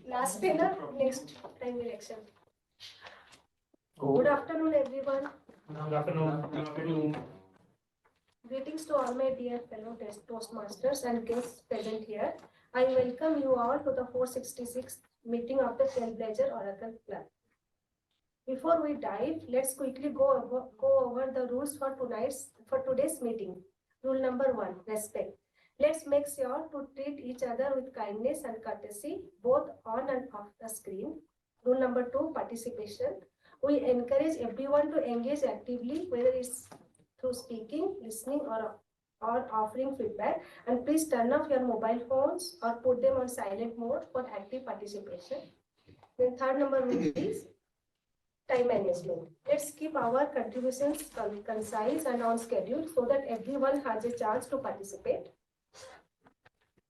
Last dinner, next time election. Good afternoon, everyone. Good afternoon. Good afternoon. Greetings to all my dear fellow Toastmasters and guests present here. I welcome you all to the 466th meeting of the Trailblazers Club. Before we dive, let's quickly go over the rules for today's meeting. Rule number 1, respect. Let's make sure to treat each other with kindness and courtesy, both on and off the screen. Rule number 2, participation. We encourage everyone to engage actively, whether it's through speaking, listening, or offering feedback. And please turn off your mobile phones or put them on silent mode for active participation. Then third number rule is time management. Let's keep our contributions concise and on schedule so that everyone has a chance to participate.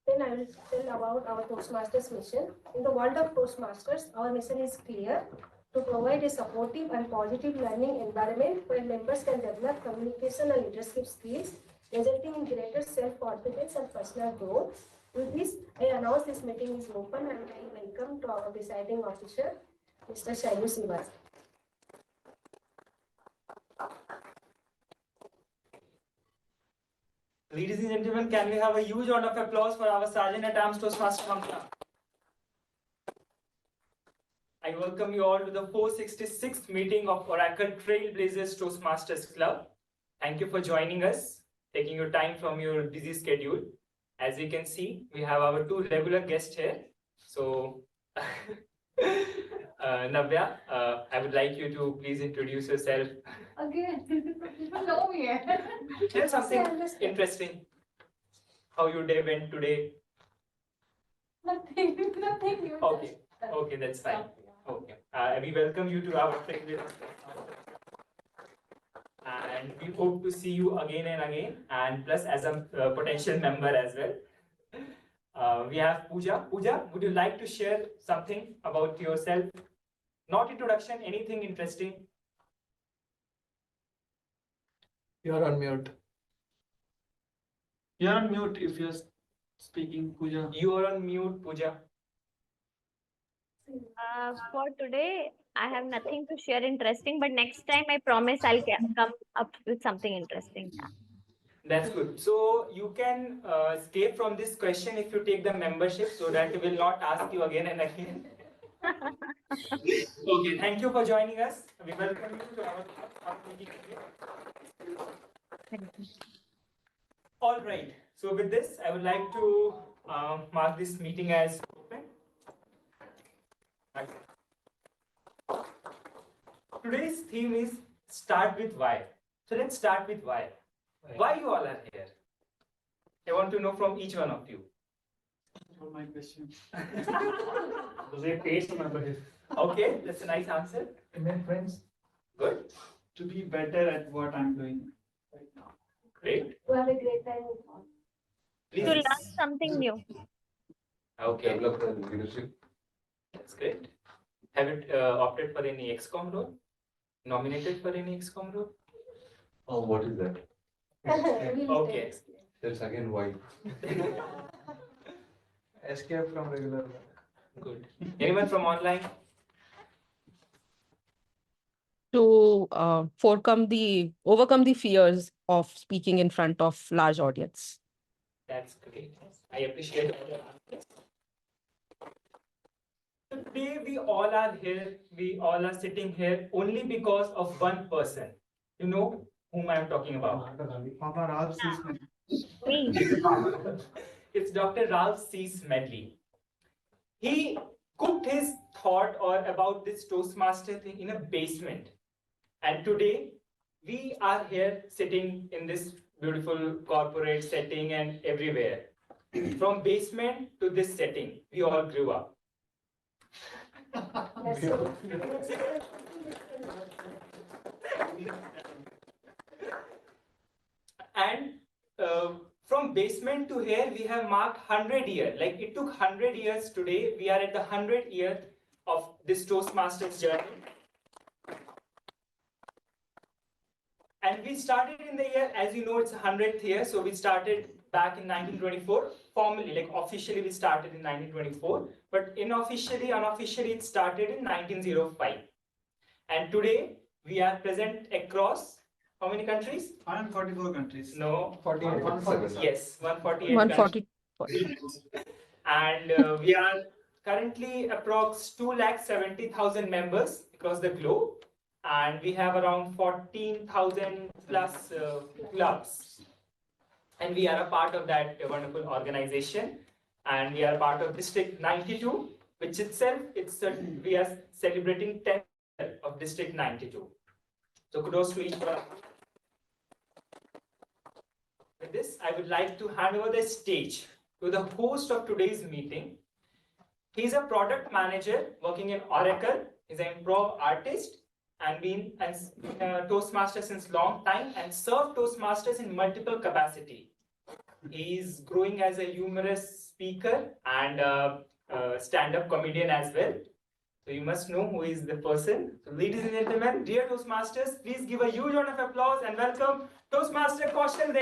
Then I will tell about our Toastmasters mission. In the world of Toastmasters, our mission is clear: to provide a supportive and positive learning environment where members can develop communication and leadership skills, resulting in greater self-confidence and personal growth. With this, I announce this meeting is open and I welcome to our presiding officer, Mr. Shailu. Ladies and gentlemen, can we have a huge round of applause for our Sargent at Arms Toastmaster Mamata? I welcome you all to the 466th meeting of Oracle Trailblazers Toastmasters Club. Thank you for joining us, taking your time from your busy schedule. As you can see, we have our two regular guests here. So, Navya, I would like you to please introduce yourself. Again, people know me. Tell something interesting. How your day went today? Nothing. Okay, that's fine. Okay, we welcome you to our Trailblazers, and we hope to see you again and again, and plus as a potential member as well. We have Pooja. Pooja, would you like to share something about yourself? Not introduction, anything interesting? You're on mute. You're on mute if you're speaking, Pooja. You are on mute, Pooja. For today, I have nothing to share interesting, but next time I promise I'll come up with something interesting. That's good. So you can escape from this question if you take the membership, so that we will not ask you again and again. Okay, thank you for joining us. We welcome you to our meeting today. All right. So with this, I would like to mark this meeting as open. Today's theme is start with why. So let's start with why. Why you all are here? I want to know from each one of you. For my question. Okay, that's a nice answer. And then friends. Good. To be better at what I'm doing right now. Great. To have a great time with all. To learn something new. Okay. Develop the leadership. That's great. Have you opted for any XCOM role? Nominated for any XCOM role? Oh, what is that? Okay. That's again why. Escape from regular. Good. Anyone from online? To overcome the fears of speaking in front of large audience. That's great. I appreciate all your answers. Today we all are here. We all are sitting here only because of one person. You know whom I am talking about? Mama Ralph sees me. Me. It's Dr. Ralph C. Smedley. He cooked his thought or about this Toastmaster thing in a basement. And today we are here sitting in this beautiful corporate setting and everywhere. From basement to this setting, we all grew up. And from basement to here, we have marked 100 years. Like it took 100 years today. We are at the 100th year of this Toastmasters journey. And we started in the year, as you know, it's 100th year. So we started back in 1924. Formally, like officially, we started in 1924, but unofficially, it started in 1905. And today, we are present across how many countries? 144 countries. No. 48. 147. Yes, 148 countries. 140. And we are currently approx 270,000 members across the globe, and we have around 14,000 plus clubs, and we are a part of that wonderful organization, and we are part of District 92, which itself we are celebrating 10th year of District 92. So kudos to each one. With this, I would like to hand over the stage to the host of today's meeting. He's a product manager working in Oracle. He's an improv artist and been a Toastmaster since long time and served Toastmasters in multiple capacity. He's growing as a humorous speaker and stand-up comedian as well. So you must know who is the person. So ladies and gentlemen, dear Toastmasters, please give a huge round of applause and welcome Toastmaster Kaushal.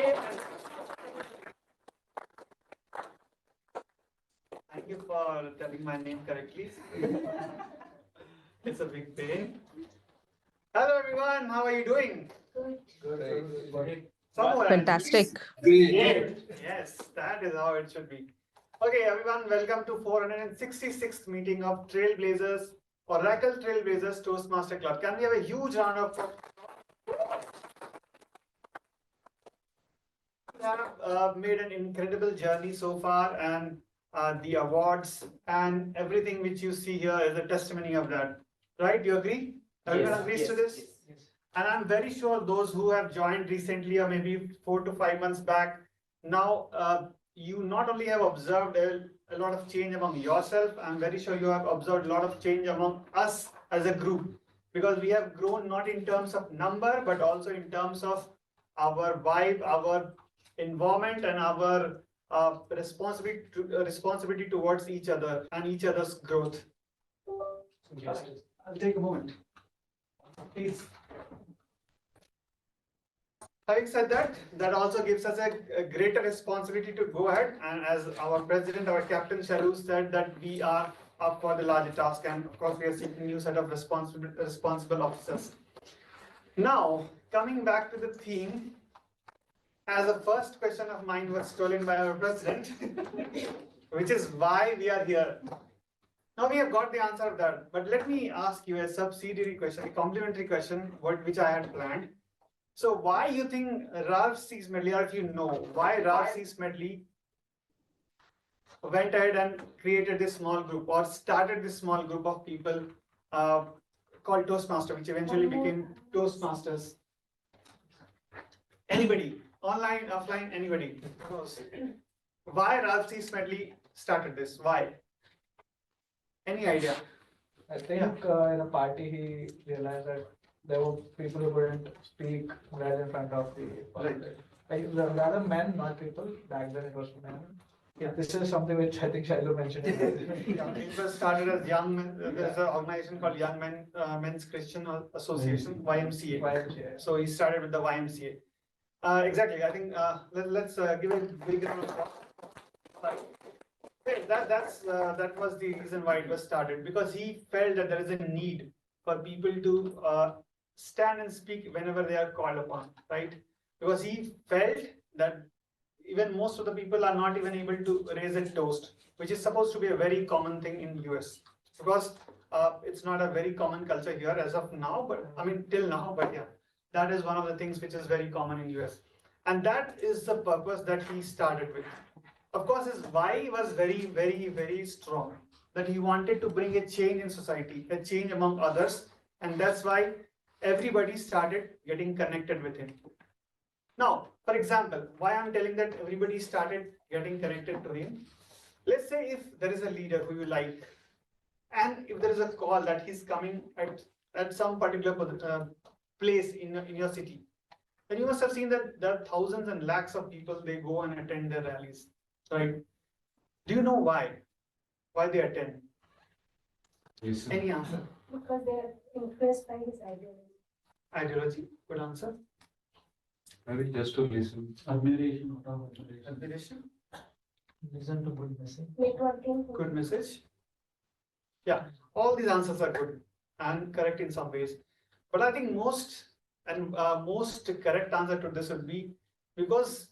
Thank you for telling my name correctly. It's a big pain. Hello everyone, how are you doing? Good. Somewhere. Fantastic. Yes, that is how it should be. Okay, everyone, welcome to 466th meeting of Trailblazers, Oracle Trailblazers Toastmaster Club. Can we have a huge round of applause? We have made an incredible journey so far, and the awards and everything which you see here is a testimony of that. Right? You agree? Everyone agrees to this? Yes. And I'm very sure those who have joined recently or maybe 4 to 5 months back, now you not only have observed a lot of change among yourself, I'm very sure you have observed a lot of change among us as a group, because we have grown not in terms of number, but also in terms of our vibe, our environment, and our responsibility towards each other and each other's growth. I'll take a moment. Please. Having said that, that also gives us a greater responsibility to go ahead, and as our president, our captain Shailu said, that we are up for the larger task, and of course we are seeking a new set of responsible officers. Now, coming back to the theme, as the first question of mine was stolen by our president, which is why we are here. Now we have got the answer of that, but let me ask you a subsidiary question, a complementary question, which I had planned. So why you think Ralph C. Smedley, or if you know, why Ralph C. Smedley went ahead and created this small group or started this small group of people called Toastmaster, which eventually became Toastmasters? Anybody? Online, offline, anybody? Why Ralph C. Smedley started this? Why? Any idea? I think in a party he realized that there were people who couldn't speak right in front of the public. Like, rather men, not people. Back then it was men. Yeah. This is something which I think Shailu mentioned. It was started as young men. There's an organization called Young Men Men's Christian Association, YMCA. YMCA. So he started with the YMCA. Exactly. I think let's give a big round of applause. That was the reason why it was started, because he felt that there is a need for people to stand and speak whenever they are called upon, right? Because he felt that even most of the people are not even able to raise a toast, which is supposed to be a very common thing in US, because it's not a very common culture here as of now, but I mean till now, but yeah, that is one of the things which is very common in US. And that is the purpose that he started with. Of course, his why was very, very, very strong, that he wanted to bring a change in society, a change among others, and that's why everybody started getting connected with him. Now, for example, why I'm telling that everybody started getting connected to him, let's say if there is a leader who you like, and if there is a call that he's coming at some particular place in your city, then you must have seen that there are thousands and lakhs of people, they go and attend their rallies, right? Do you know why? Why they attend? Listen. Any answer? Because they are influenced by his ideology. Ideology, good answer. Maybe just to listen. Admiration, Listen to good message. Networking. good message. Yeah, all these answers are good and correct in some ways. But I think most correct answer to this would be because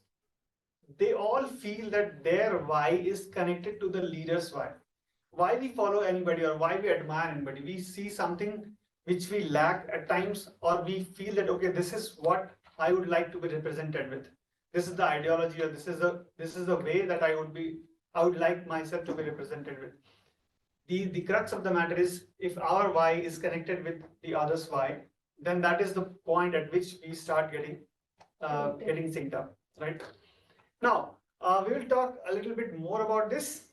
they all feel that their why is connected to the leader's why. Why we follow anybody or why we admire anybody, we see something which we lack at times, or we feel that okay, this is what I would like to be represented with. This is the ideology, or this is the way that I would like myself to be represented with. The crux of the matter is if our why is connected with the other's why, then that is the point at which we start getting synced up, right? Now, we will talk a little bit more about this,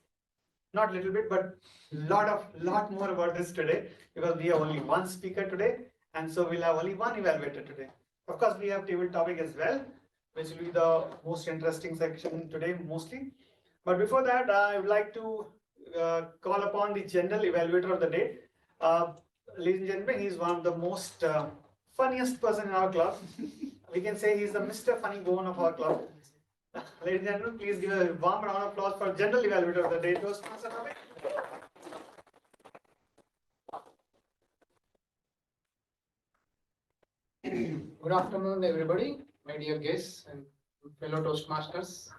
not little bit, but lot more about this today, because we have only one speaker today, and so we'll have only one evaluator today. Of course, we have table topic as well, which will be the most interesting section today mostly. But before that, I would like to call upon the general evaluator of the day. Ladies and gentlemen, he's one of the most funniest person in our club. We can say he's the Mr. Funny Bone of our club. Ladies and gentlemen, please give a warm round of applause for general evaluator of the day, Toastmaster Kaushal. Good afternoon, everybody, my dear guests and fellow Toastmasters.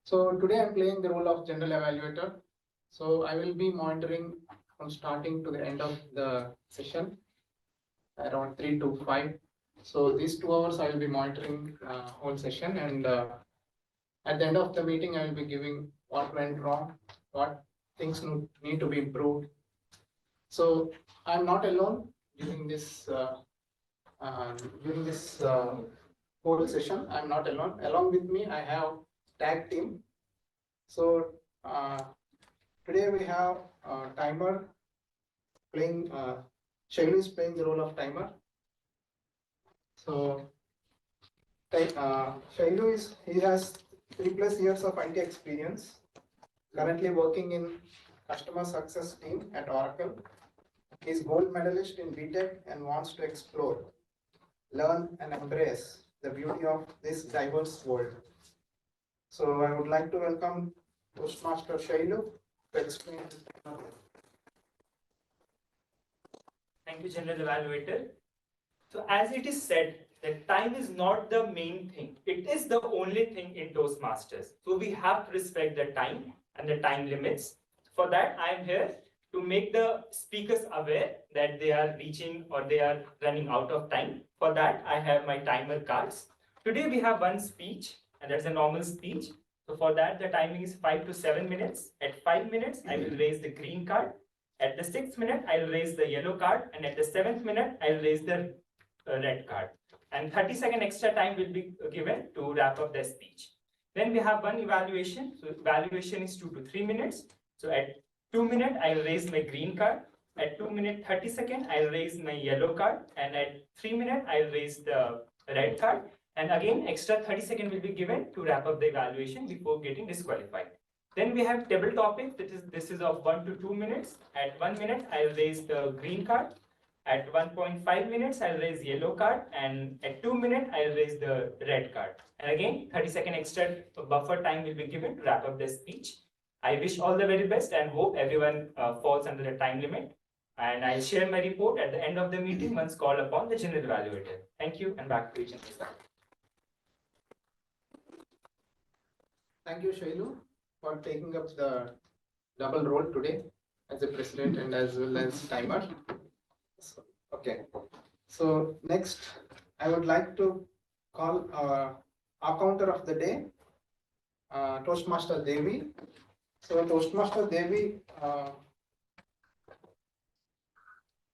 So today I'm playing the role of general evaluator. So I will be monitoring from starting to the end of the session, around 3 to 5. So these 2 hours I will be monitoring whole session, and at the end of the meeting I will be giving what went wrong, what things need to be improved. So I'm not alone during this whole session. I'm not alone. Along with me, I have tag team. So today we have timer playing. Shailu is playing the role of timer. So Shailu has 3+ years of IT experience. Currently working in customer success team at Oracle. He's gold medalist in BTech and wants to explore, learn and embrace the beauty of this diverse world. So I would like to welcome Toastmaster Shailu to explain. Thank you, General Evaluator. So as it is said, that time is not the main thing. It is the only thing in Toastmasters. So we have to respect the time and the time limits. For that, I am here to make the speakers aware that they are reaching or they are running out of time. For that, I have my timer cards. Today we have one speech, and that's a normal speech. So for that, the timing is 5 to 7 minutes. At 5 minutes, I will raise the green card. At the 6th minute, I'll raise the yellow card. And at the 7th minute, I'll raise the red card. And 30-second extra time will be given to wrap up the speech. Then we have one evaluation. So evaluation is 2 to 3 minutes. So at 2 minutes, I'll raise my green card. At 2 minutes, 30 seconds, I'll raise my yellow card. And at 3 minutes, I'll raise the red card. And again, extra 30 seconds will be given to wrap up the evaluation before getting disqualified. Then we have table topic. This is of 1 to 2 minutes. At 1 minute, I'll raise the green card. At 1.5 minutes, I'll raise yellow card. And at 2 minutes, I'll raise the red card. And again, 30-second extra buffer time will be given to wrap up the speech. I wish all the very best and hope everyone falls under the time limit. And I'll share my report at the end of the meeting once called upon the general evaluator. Thank you, and back to you, General. Thank you, Shailu, for taking up the double role today as a president and as well as timer. So, okay. So next, I would like to call our counter of the day, Toastmaster Devi. So Toastmaster Devi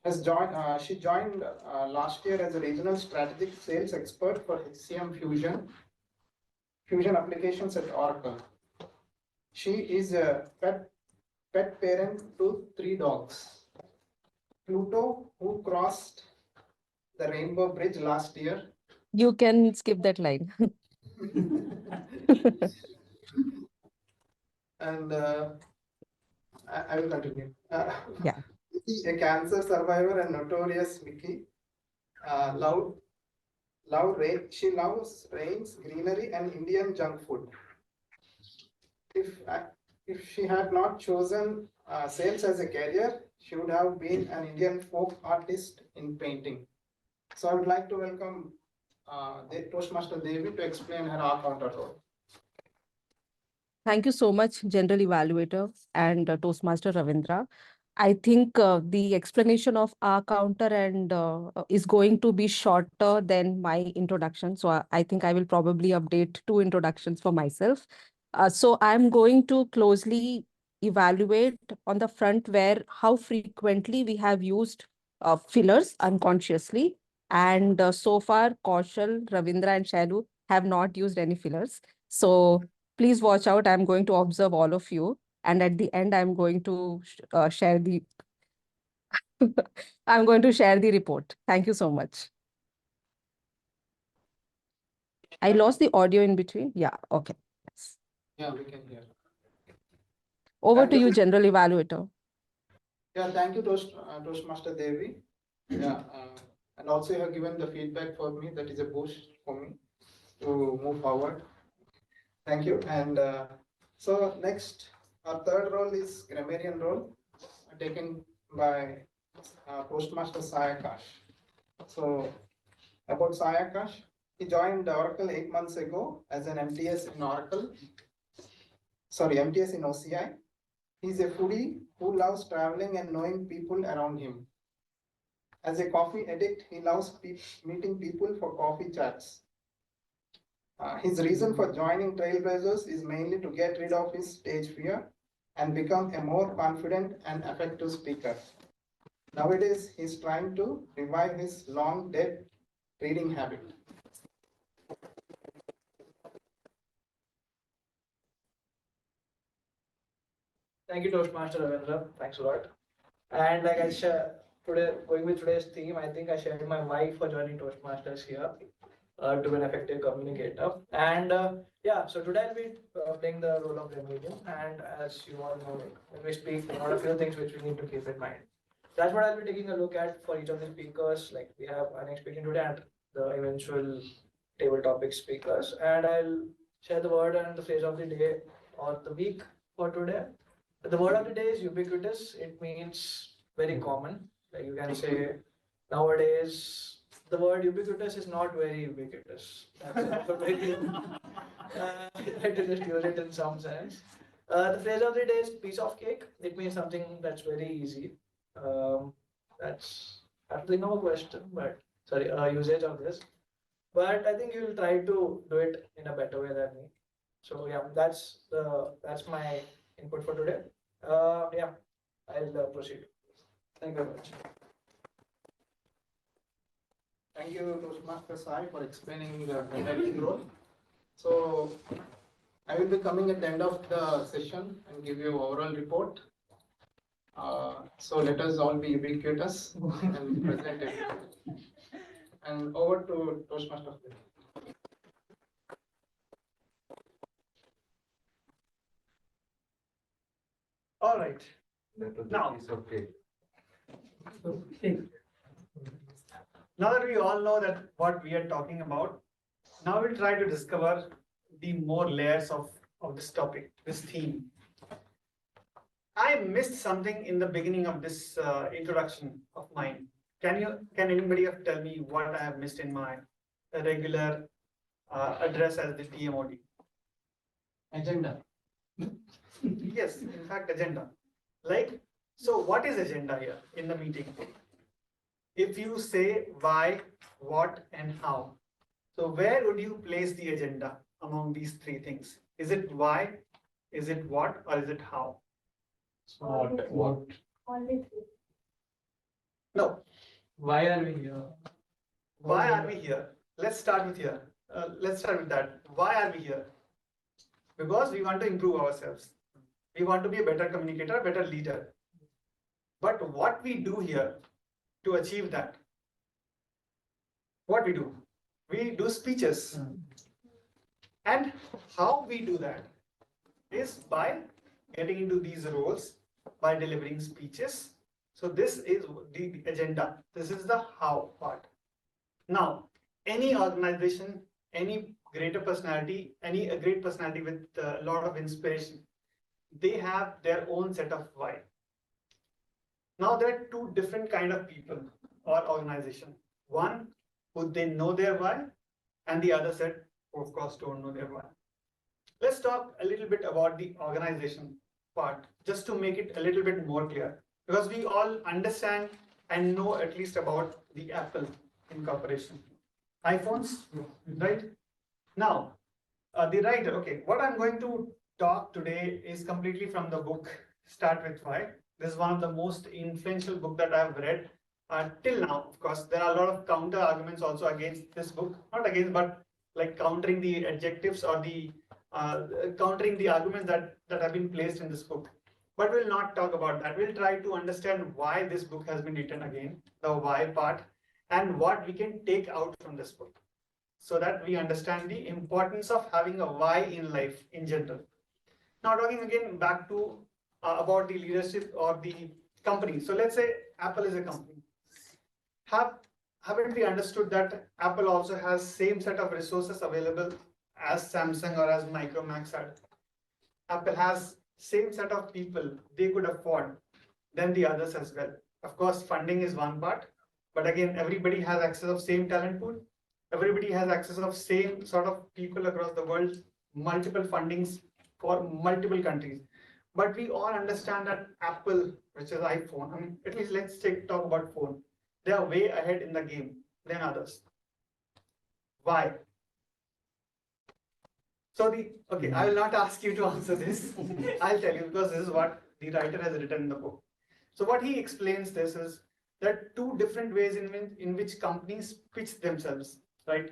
has joined. She joined last year as a regional strategic sales expert for HCM Fusion applications at Oracle. She is a pet parent to 3 dogs. Pluto, who crossed the Rainbow Bridge last year. You can skip that line. And I will continue. Yeah. A cancer survivor and notorious Mickey, loud She loves rains, greenery, and Indian junk food. If if she had not chosen sales as a career, she would have been an Indian folk artist in painting. So I would like to welcome the Toastmaster Devi to explain her art counter role. Thank you so much, General Evaluator and Toastmaster Ravindra. I think the explanation of our counter and is going to be shorter than my introduction. So I think I will probably update two introductions for myself. So I'm going to closely evaluate on the front where how frequently we have used fillers unconsciously. And so far, Kaushal, Ravindra, and Shailu have not used any fillers. So please watch out. I'm going to observe all of you. And at the end, I'm going to share the I'm going to share the report. Thank you so much. I lost the audio in between. Yeah, okay. Yes. Yeah, we can hear. Over Thank to you. you, General Evaluator. Yeah, thank you, Toastmaster Devi. Yeah, and also you have given the feedback for me. That is a boost for me to move forward. Thank you. And so next, our third role is grammarian role, taken by Toastmaster Sayakash. So about Sayakash, he joined Oracle 8 months ago as an MTS in Oracle. Sorry, MTS in OCI. He's a foodie who loves traveling and knowing people around him. As a coffee addict, he loves meeting people for coffee chats. His reason for joining Trailblazers is mainly to get rid of his stage fear and become a more confident and effective speaker. Nowadays, he's trying to revive his long dead reading habit. Thank you, Toastmaster Ravindra. Thanks a lot. And like I share today, going with today's theme, I think I shared my why for joining Toastmasters here to be an effective communicator. And yeah, so today I'll be playing the role of grammarian. And as you all know, when we speak, there are a few things which we need to keep in mind. That's what I'll be taking a look at for each of the speakers. Like we have Anek speaking today and the eventual table topic speakers. And I'll share the word and the phrase of the day or the week for today. The word of the day is ubiquitous. It means very common. Like you can say nowadays, the word ubiquitous is not very ubiquitous. That's very, I like to just use it in some sense. The phrase of the day is piece of cake. It means something that's very easy. That's actually no question, but sorry, usage of this. But I think you'll try to do it in a better way than me. So yeah, that's my input for today. Yeah, I'll proceed. Thank you very much. Thank you, Toastmaster Sai, for explaining the grammarian role. So I will be coming at the end of the session and give you overall report. So let us all be ubiquitous and present it. And over to Toastmaster. All right. That was Now- a piece of cake. Now that we all know that what we are talking about, now we'll try to discover the more layers of this topic, this theme. I missed something in the beginning of this introduction of mine. Can anybody tell me what I have missed in my regular address as the TMOD? Agenda. Yes, in fact, agenda. Like, so what is agenda here in the meeting? If you say why, what, and how, so where would you place the agenda among these three things? Is it why, is it what, or is it how? What? Only three. No. Why are we here? Why are we here? Let's start with here. Let's start with that. Why are we here? Because we want to improve ourselves. We want to be a better communicator, a better leader. But what we do here to achieve that? What we do? We do speeches. And how we do that is by getting into these roles, by delivering speeches. So this is the agenda. This is the how part. Now, any organization, any greater personality, a great personality with a lot of inspiration, they have their own set of why. Now there are two different kind of people or organization. One who they know their why, and the other set who of course don't know their why. Let's talk a little bit about the organization part, just to make it a little bit more clear, because we all understand and know at least about the Apple incorporation. iPhones, right? Now, the writer, okay, what I'm going to talk today is completely from the book Start With Why. This is one of the most influential book that I've read till now. Of course, there are a lot of counter arguments also against this book, not against, but like countering the adjectives or the countering the arguments that have been placed in this book. But we'll not talk about that. We'll try to understand why this book has been written again, the why part, and what we can take out from this book, so that we understand the importance of having a why in life in general. Now, talking again back to about the leadership or the company. So let's say Apple is a company. Haven't we understood that Apple also has same set of resources available as Samsung or as Micromax had? Apple has same set of people they could afford than the others as well. Of course, funding is one part, but again, everybody has access of same talent pool. Everybody has access of same sort of people across the world, multiple fundings for multiple countries. But we all understand that Apple, which is iPhone, I mean, at least let's talk about phone. They are way ahead in the game than others. Why? So okay, I will not ask you to answer this. I'll tell you, because this is what the writer has written in the book. So what he explains this is there are two different ways in which companies pitch themselves, right?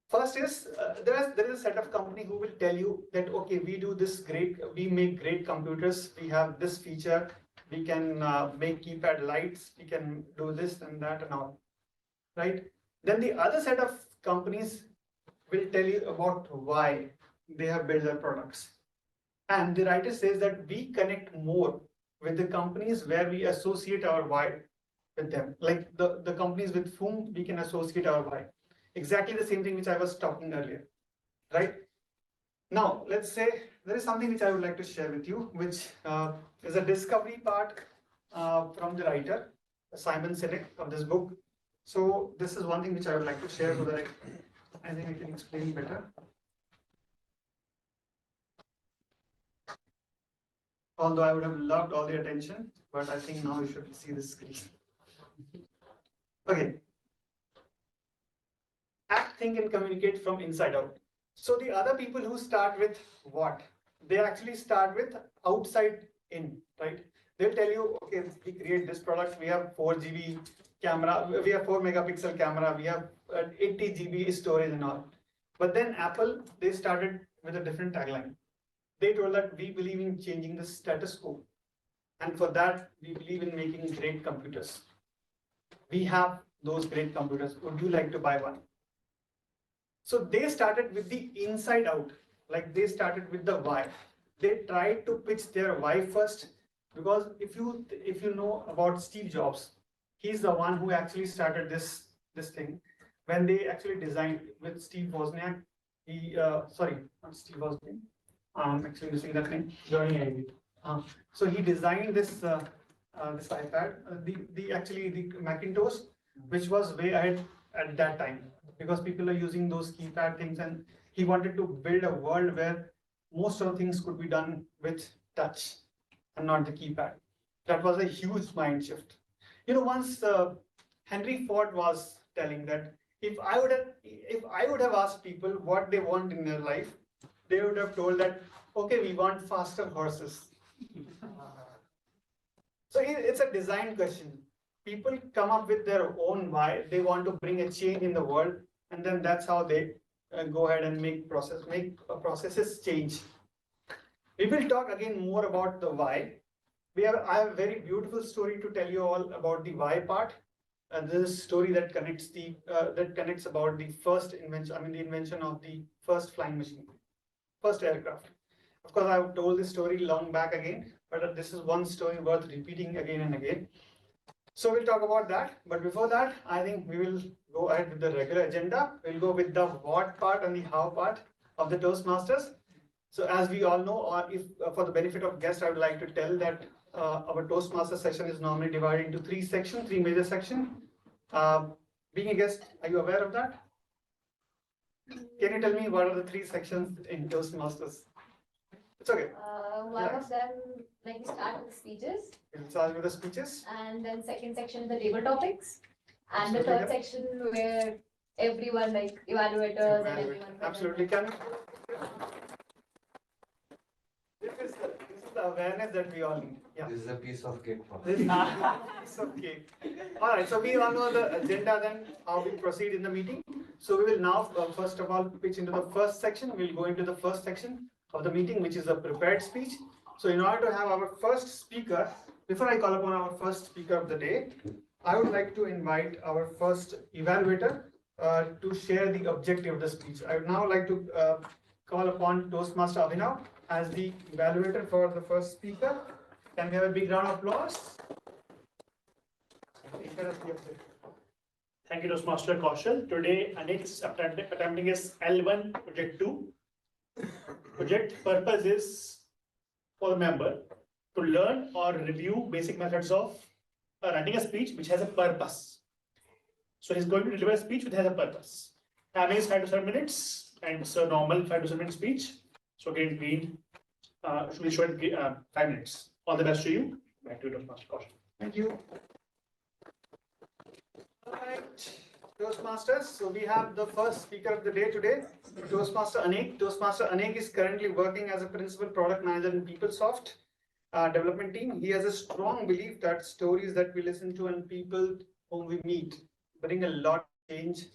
First is there is a set of company who will tell you that, okay, we make great computers, we have this feature, we can make keypad lights, we can do this and that and all, right? Then the other set of companies will tell you about why they have built their products. And the writer says that we connect more with the companies where we associate our why with them, like the companies with whom we can associate our why. Exactly the same thing which I was talking earlier, right? Now, let's say there is something which I would like to share with you, which is a discovery part from the writer, Simon Sinek, of this book. So this is one thing which I would like to share so that I think I can explain better. Although I would have loved all the attention, but I think now you should see the screen. Okay. Act, think, and communicate from inside out. So the other people who start with what? They actually start with outside in, right? They'll tell you, okay, we create this product, we have 4 GB camera, we have 4 megapixel camera, we have 80 GB storage and all. But then Apple, they started with a different tagline. They told that we believe in changing the status quo. And for that, we believe in making great computers. We have those great computers. Would you like to buy one? So they started with the inside out, like they started with the why. They tried to pitch their why first, because if you know about Steve Jobs, he's the one who actually started this thing. When they actually designed with Steve Wozniak, sorry, not Steve Wozniak. I'm actually missing that name. Johnny Ive. So he designed this this iPad, the Macintosh, which was way ahead at that time, because people are using those keypad things, and he wanted to build a world where most of the things could be done with touch and not the keypad. That was a huge mind shift. You know, once Henry Ford was telling that if I would have asked people what they want in their life, they would have told that, okay, we want faster horses. So it's a design question. People come up with their own why. They want to bring a change in the world, and then that's how they go ahead and make processes change. We will talk again more about the why. I have a very beautiful story to tell you all about the why part. And this is a story that connects about the first invention. I mean, the invention of the first flying machine, first aircraft. Of course, I've told this story long back again, but this is one story worth repeating again and again. So we'll talk about that, but before that, I think we will go ahead with the regular agenda. We'll go with the what part and the how part of the Toastmasters. So as we all know, or if for the benefit of guests, I would like to tell that our Toastmaster session is normally divided into three major sections. Being a guest, are you aware of that? Can you tell me what are the three sections in Toastmasters? It's okay. One Relax. of them, like we start with speeches, We'll start with the speeches. and then second section is the table topics, and the Absolutely, third section where everyone, like evaluators and everyone. Absolutely, can. This is the awareness that we all need. Yeah. This is a piece of cake for us. This is a piece of cake. All right, so we all know the agenda then, how we proceed in the meeting. So we will now, first of all, pitch into the first section. We'll go into the first section of the meeting, which is a prepared speech. So in order to have our first speaker, before I call upon our first speaker of the day, I would like to invite our first evaluator to share the objective of the speech. I would now like to call upon Toastmaster Abhinav as the evaluator for the first speaker. Can we have a big round of applause? Thank you, Toastmaster Kaushal. Today, Anek is attempting his L1 Project 2. Project purpose is for the member to learn or review basic methods of writing a speech which has a purpose. So he's going to deliver a speech which has a purpose. Timing is 5 to 7 minutes, and it's a normal 5 to 7 minute speech. So again, should be short 5 minutes. All the best to you. Back to you, Toastmaster Kaushal. Thank you. All right, Toastmasters. So we have the first speaker of the day today, Toastmaster Anek. Toastmaster Anek is currently working as a principal product manager in PeopleSoft development team. He has a strong belief that stories that we listen to and people whom we meet bring a lot of change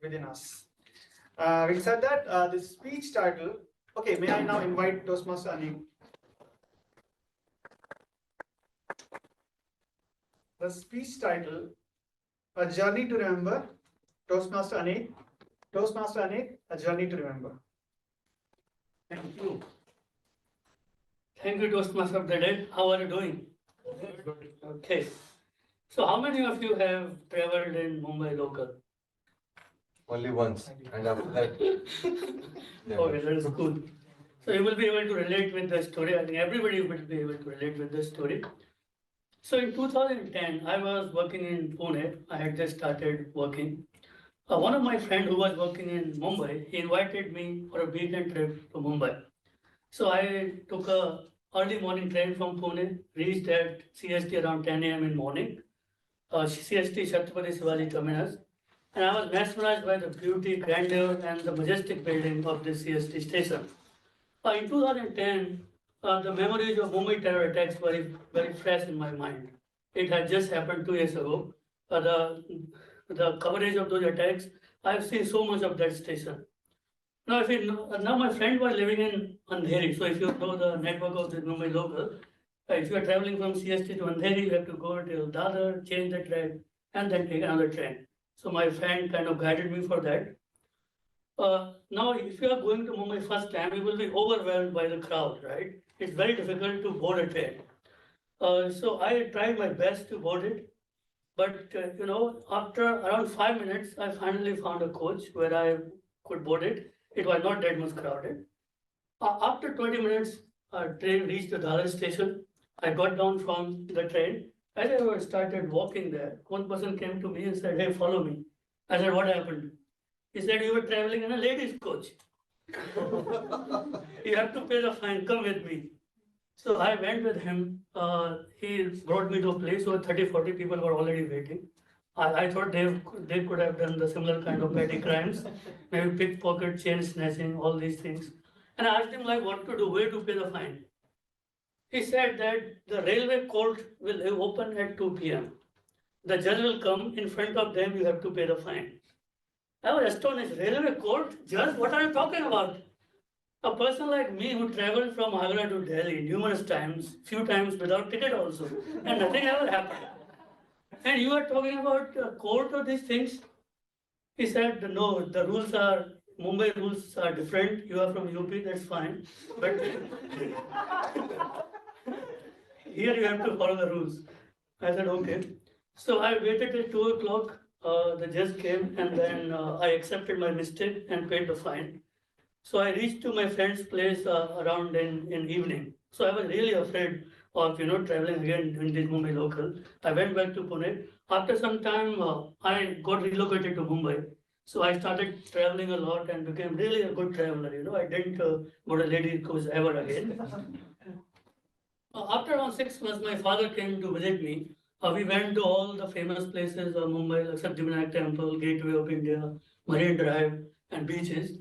within us. Having said that, the speech title. Okay, may I now invite Toastmaster Anek? The speech title, A Journey to Remember, Toastmaster Anek. Toastmaster Anek, A Journey to Remember. Thank you. Thank you, Toastmaster of the Day. How are you doing? Okay. So how many of you have traveled in Mumbai local? Only once, and after that. Okay, that is good. So you will be able to relate with the story. I think everybody will be able to relate with this story. So in 2010, I was working in Pune. I had just started working. One of my friends who was working in Mumbai, he invited me for a weekend trip to Mumbai. So I took a early morning train from Pune, reached at CST around 10 a.m. in morning, CST Chhatrapati Shivaji Terminus, and I was mesmerized by the beauty, grandeur, and the majestic building of this CST station. In 2010, the memories of Mumbai terror attacks were very fresh in my mind. It had just happened 2 years ago. The coverage of those attacks, I've seen so much of that station. Now, now my friend was living in Andheri. So if you know the network of the Mumbai local, if you are traveling from CST to Andheri, you have to go till Dadar, change the track, and then take another train. So my friend kind of guided me for that. Now, if you are going to Mumbai first time, you will be overwhelmed by the crowd, right? It's very difficult to board a train. So I tried my best to board it. But, after around 5 minutes, I finally found a coach where I could board it. It was not that much crowded. After 20 minutes, train reached the Dadar station. I got down from the train. As I started walking there, one person came to me and said, "Hey, follow me." I said, "What happened?" He said, "You were traveling in a ladies' coach. You have to pay the fine, come with me." So I went with him. He brought me to a place where 30-40 people were already waiting. I thought they could have done the similar kind of petty crimes, maybe pickpocket, chain snatching, all these things. And I asked him what to do, where to pay the fine. He said that the railway court will open at 2 p.m. The judge will come, in front of them you have to pay the fine. I was astonished. Railway court? Judge, what are you talking about? A person like me who traveled from Agra to Delhi numerous times, few times without ticket also, and nothing ever happened. And you are talking about court or these things? He said, "No, the rules are, Mumbai rules are different. You are from UP, that's fine. But here you have to follow the rules." I said, "Okay." So I waited till 2 o'clock. The judge came, and then I accepted my mistake and paid the fine. So I reached to my friend's place around in evening. So I was really afraid of traveling again in this Mumbai local. I went back to Pune. After some time, I got relocated to Mumbai. So I started traveling a lot and became really a good traveler. I didn't go to ladies' coach ever again. After around 6 months, my father came to visit me. We went to all the famous places of Mumbai, like Siddhivinayak Temple, Gateway of India, Marine Drive, and beaches.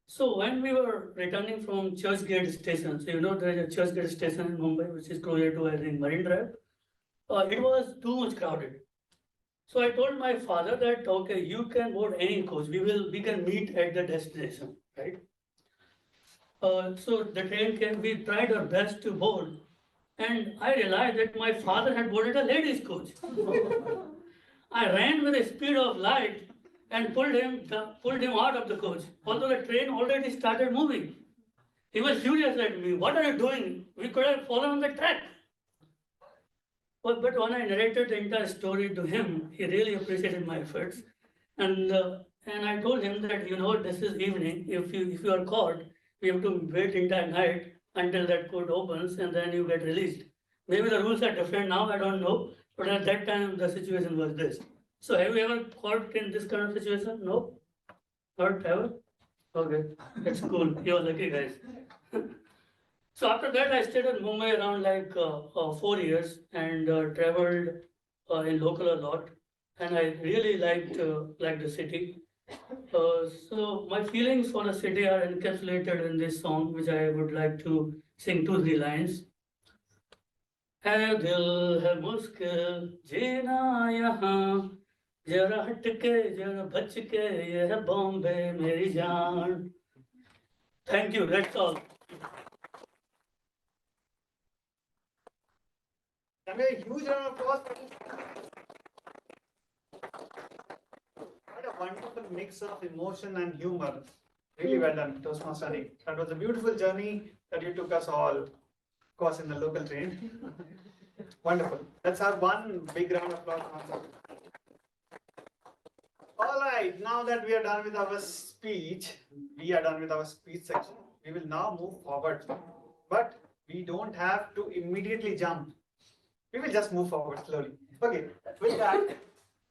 So when we were returning from Churchgate station, so there is a Churchgate station in Mumbai, which is closer to, I think, Marine Drive. It was too much crowded. So I told my father that, okay, you can board any coach. We can meet at the destination, right? So the train came, we tried our best to board. And I realized that my father had boarded a ladies' coach. I ran with the speed of light and pulled him out of the coach, although the train already started moving. He was furious at me. What are you doing? We could have fallen on the track. But when I narrated the entire story to him, he really appreciated my efforts. And I told him that, this is evening. If you are caught, we have to wait entire night until that court opens, and then you get released. Maybe the rules are different now, I don't know. But at that time, the situation was this. So have you ever caught in this kind of situation? No? Not ever? Okay, that's cool. You're lucky, guys. So after that, I stayed in Mumbai around like 4 years and traveled in local a lot. And I really liked the city. So my feelings for the city are encapsulated in this song, which I would like to sing 2-3 lines. है दिल है मुश्किल जीना यहाँ जरा हटके जरा बच के ये है बॉम्बे मेरी जान. Thank you, that's all. Can we have a huge round of applause for this? What a wonderful mix of emotion and humor. Really well done, Toastmaster Anek. That was a beautiful journey that you took us all, of course, in the local train. Wonderful. Let's have one big round of applause. All right, now that we are done with our speech, section, we will now move forward. But we don't have to immediately jump. We will just move forward slowly. Okay, with that,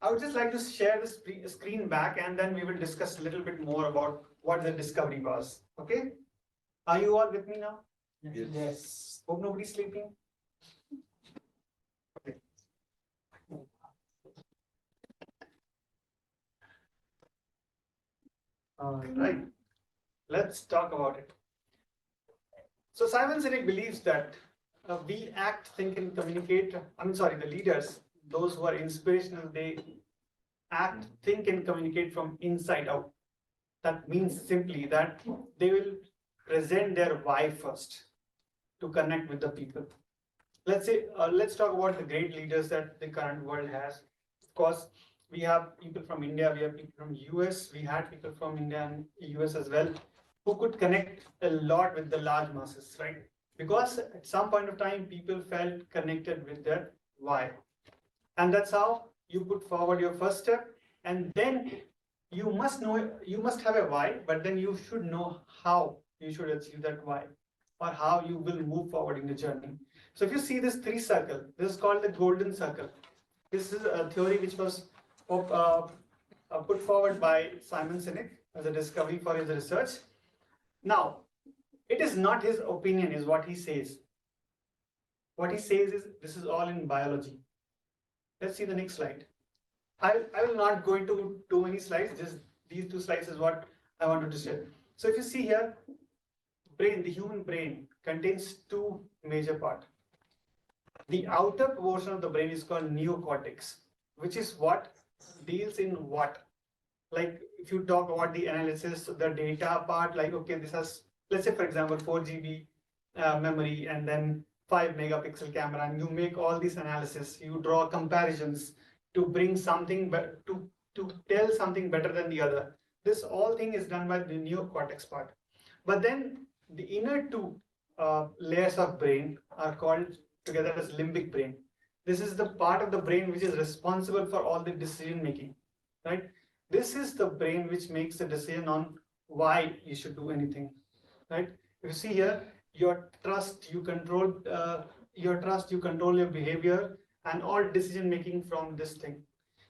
I would just like to share the screen back, and then we will discuss a little bit more about what the discovery was. Okay? Are you all with me now? Yes. Hope nobody's sleeping. Okay. All right. Let's talk about it. So Simon Sinek believes that we act, think, and communicate. The leaders, those who are inspirational, they act, think, and communicate from inside out. That means simply that they will present their why first to connect with the people. Let's talk about the great leaders that the current world has. Of course, we have people from India, we have people from US, we had people from India and US as well, who could connect a lot with the large masses, right? Because at some point of time, people felt connected with their why. And that's how you put forward your first step. And then you must have a why, but then you should know how you should achieve that why, or how you will move forward in the journey. So if you see this 3 circle, this is called the golden circle. This is a theory which was put forward by Simon Sinek as a discovery for his research. Now, it is not his opinion, is what he says. What he says is this is all in biology. Let's see the next slide. I will not go into too many slides, just these 2 slides is what I wanted to share. So if you see here, brain, the human brain contains 2 major parts. The outer portion of the brain is called neocortex, which is what deals in what. Like if you talk about the analysis, the data part, like, okay, this has, let's say for example, 4 GB memory and then 5 megapixel camera, and you make all these analysis, you draw comparisons to bring something, to tell something better than the other. This all thing is done by the neocortex part. But then the inner 2 layers of brain are called together as limbic brain. This is the part of the brain which is responsible for all the decision making, right? This is the brain which makes the decision on why you should do anything, right? If you see here, your trust, you control your behavior and all decision making from this thing.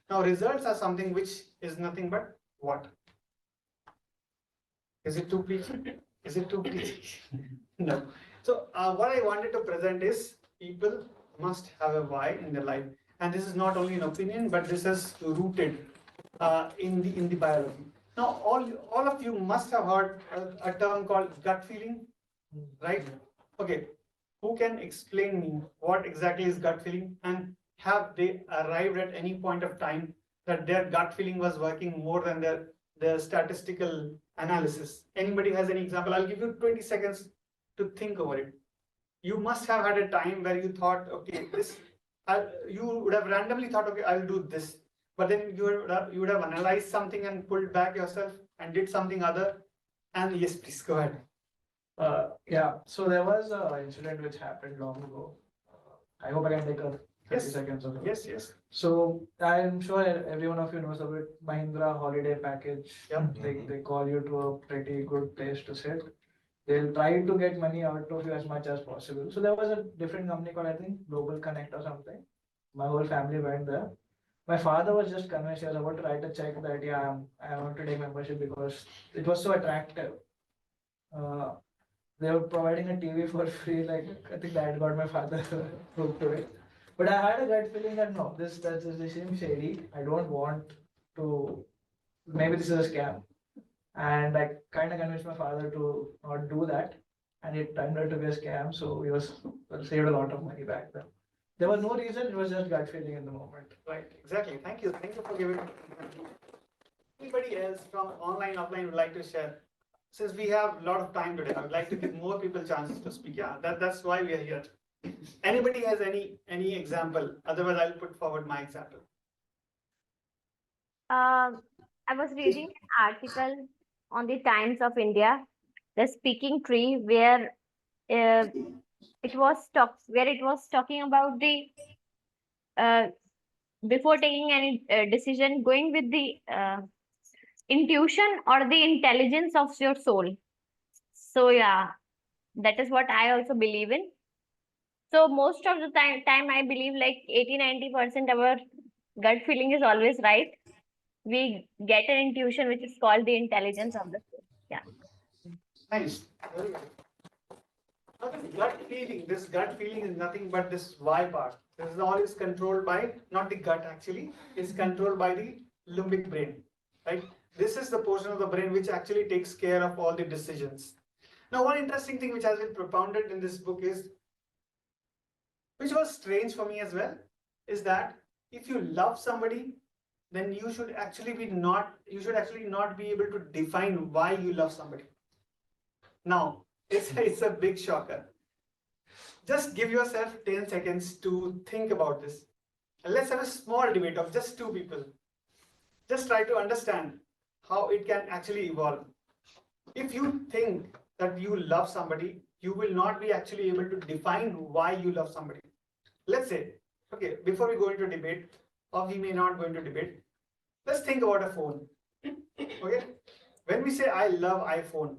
Now, results are something which is nothing but what? Is it too preachy? Is it too preachy? No. So, what I wanted to present is people must have a why in their life, and this is not only an opinion, but this is rooted in the biology. Now, all of you must have heard a term called gut feeling, right? Okay, who can explain me what exactly is gut feeling, and have they arrived at any point of time that their gut feeling was working more than their statistical analysis? Anybody has any example? I'll give you 20 seconds to think over it. You must have had a time where you thought, okay, you would have randomly thought, okay, I'll do this, but then you would have analyzed something and pulled back yourself and did something other. And yes, please go ahead. Yeah, so there was an incident which happened long ago. I hope I can take a 30 Yes. seconds of it. Yes. So I'm sure every one of you knows about Mahindra holiday package. Yep. They call you to a pretty good place to sit. They'll try to get money out of you as much as possible. So there was a different company called, I think, Global Connect or something. My whole family went there. My father was just convinced. He was about to write a check that, yeah, I want to take membership because it was so attractive. They were providing a TV for free. Like, I think that got my father hooked to it. But I had a gut feeling that no, this seems shady. I don't want to. Maybe this is a scam. And I kind of convinced my father to not do that, and it turned out to be a scam. So we saved a lot of money back then. There was no reason; it was just gut feeling in the moment. Right, exactly. Thank you for giving. Anybody else from online, offline would like to share? Since we have a lot of time today, I would like to give more people chances to speak. Yeah, that's why we are here. Anybody has any example? Otherwise, I'll put forward my example. I was reading an article on the Times of India, the speaking tree, where it was talking about the before taking any decision, going with the intuition or the intelligence of your soul. So yeah, that is what I also believe in. So most of the time I believe like 80-90% our gut feeling is always right. We get an intuition which is called the intelligence of the soul. Yeah. Nice. Very good. Now, this gut feeling is nothing but this why part. This is all is controlled by, not the gut actually, is controlled by the limbic brain, right? This is the portion of the brain which actually takes care of all the decisions. Now, one interesting thing which has been propounded in this book is, which was strange for me as well, is that if you love somebody, then you should actually not be able to define why you love somebody. Now, it's a big shocker. Just give yourself 10 seconds to think about this. And let's have a small debate of just two people. Just try to understand how it can actually evolve. If you think that you love somebody, you will not be actually able to define why you love somebody. Let's say, okay, before we go into debate, or we may not go into debate, let's think about a phone. Okay, when we say I love iPhone,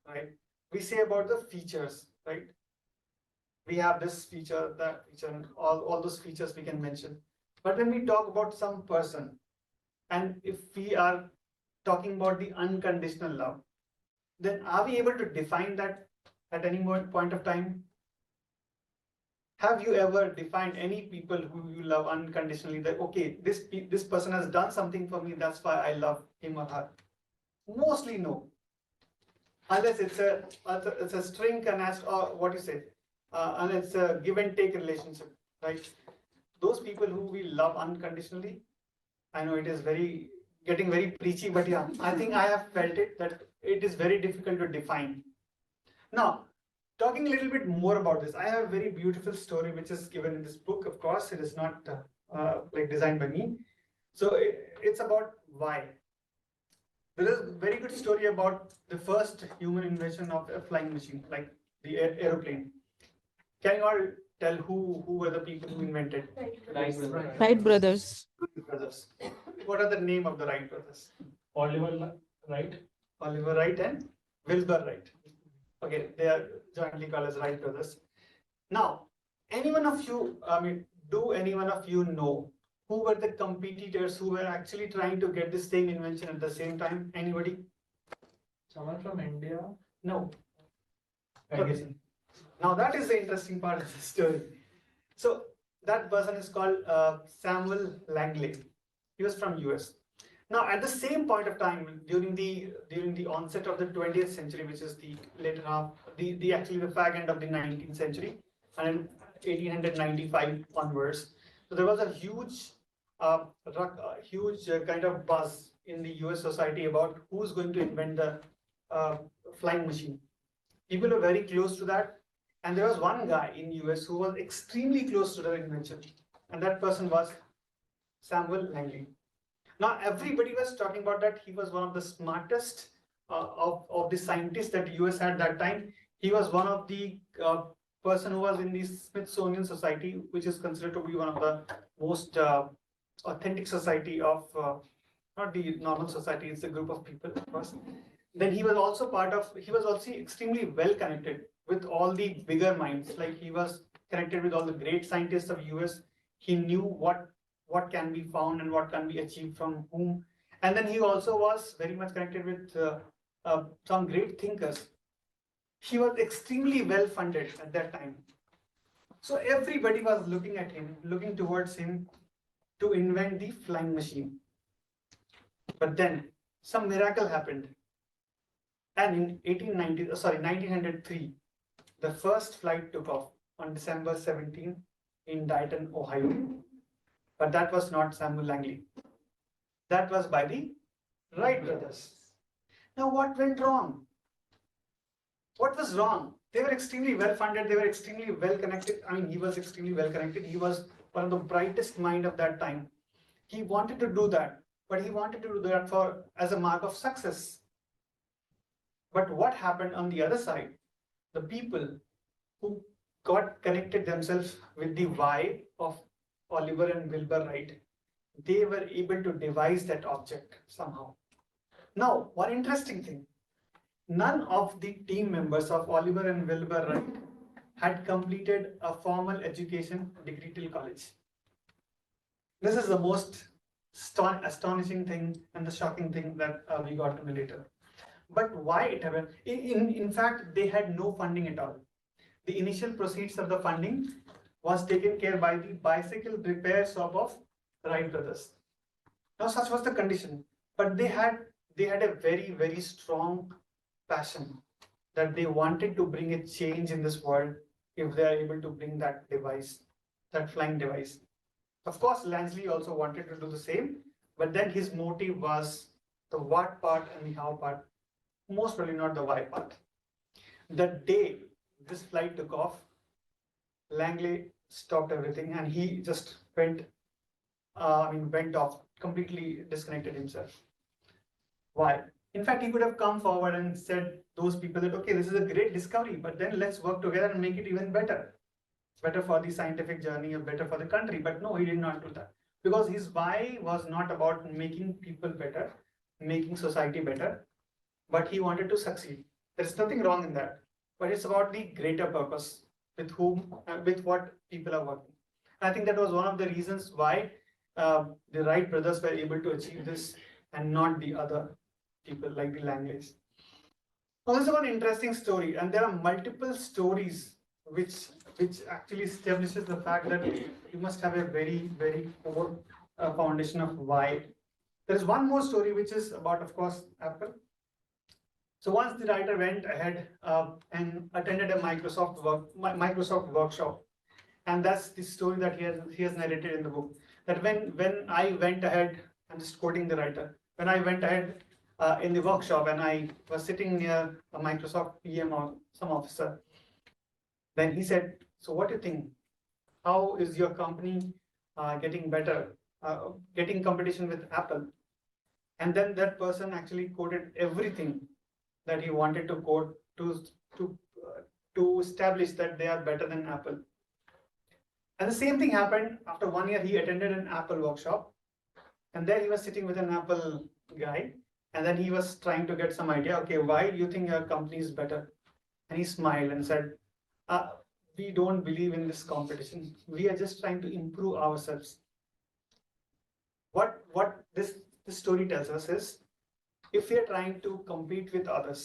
right, we say about the features, right? We have this feature, that feature, and all those features we can mention. But when we talk about some person, and if we are talking about the unconditional love, then are we able to define that at any point of time? Have you ever defined any people who you love unconditionally, that okay, this person has done something for me, that's why I love him or her? Mostly no. Unless it's a string connect, or what you say, and it's a give and take relationship, right? Those people who we love unconditionally, I know it is getting very preachy, but yeah, I think I have felt it that it is very difficult to define. Now, talking a little bit more about this, I have a very beautiful story which is given in this book. Of course, it is not like designed by me. So it's about why. There is a very good story about the first human invention of a flying machine, like the aeroplane. Can you all tell who were the people who invented Wright brothers. brothers? What are the name of the Wright brothers? Oliver Wright. Oliver Wright and Wilbur Wright. Okay, they are jointly called as Wright brothers. Now, any one of you, do any one of you know who were the competitors who were actually trying to get the same invention at the same time? Anybody? Someone from India? No. Okay. Now that is the interesting part of the story. So that person is called Samuel Langley. He was from US. Now at the same point of time, during the onset of the 20th century, which is the later half, actually the fag end of the 19th century, and 1895 onwards. So there was a huge kind of buzz in the US society about who's going to invent the flying machine. People were very close to that. And there was one guy in US who was extremely close to the invention. And that person was Samuel Langley. Now everybody was talking about that. He was one of the smartest of the scientists that US had that time. He was one of the person who was in the Smithsonian Society, which is considered to be one of the most authentic society of, not the normal society, it's a group of people, of course. Then he was also extremely well connected with all the bigger minds. Like he was connected with all the great scientists of US. He knew what can be found and what can be achieved from whom. And then he also was very much connected with some great thinkers. He was extremely well funded at that time. So everybody was looking at him, looking towards him to invent the flying machine. But then some miracle happened. And in 1903, the first flight took off on December 17 in Dayton, Ohio. But that was not Samuel Langley. That was by the Wright brothers. Now what went wrong? What was wrong? They were extremely well funded. They were extremely well connected. He was extremely well connected. He was one of the brightest mind of that time. He wanted to do that, but he wanted to do that as a mark of success. But what happened on the other side? The people who got connected themselves with the why of Oliver and Wilbur Wright, they were able to devise that object somehow. Now, one interesting thing, none of the team members of Oliver and Wilbur Wright had completed a formal education degree till college. This is the most astonishing thing and the shocking thing that we got to know later. But why it happened? In fact, they had no funding at all. The initial proceeds of the funding was taken care by the bicycle repair shop of Wright brothers. Now, such was the condition. But they had a very, very strong passion that they wanted to bring a change in this world if they are able to bring that device, that flying device. Of course, Langley also wanted to do the same, but then his motive was the what part and the how part. Most probably not the why part. The day this flight took off, Langley stopped everything and he just went off, completely disconnected himself. Why? In fact, he could have come forward and said those people that, okay, this is a great discovery, but then let's work together and make it even better. Better for the scientific journey or better for the country. But no, he did not do that. Because his why was not about making people better, making society better, but he wanted to succeed. There's nothing wrong in that, but it's about the greater purpose with what people are working. I think that was one of the reasons why the Wright brothers were able to achieve this and not the other people like the Langleys. Now, this is one interesting story, and there are multiple stories which actually establishes the fact that you must have a very, very core foundation of why. There is one more story which is about, of course, Apple. So once the writer went ahead and attended a Microsoft workshop, and that's the story that he has narrated in the book. That when I went ahead, I'm just quoting the writer. When I went ahead in the workshop and I was sitting near a Microsoft PM or some officer, then he said, "So what do you think? How is your company getting better, getting competition with Apple?" And then that person actually quoted everything that he wanted to quote to to establish that they are better than Apple. And the same thing happened after 1 year. He attended an Apple workshop, and there he was sitting with an Apple guy, and then he was trying to get some idea. Okay, why do you think your company is better? And he smiled and said, "We don't believe in this competition. We are just trying to improve ourselves." What this story tells us is, if we are trying to compete with others,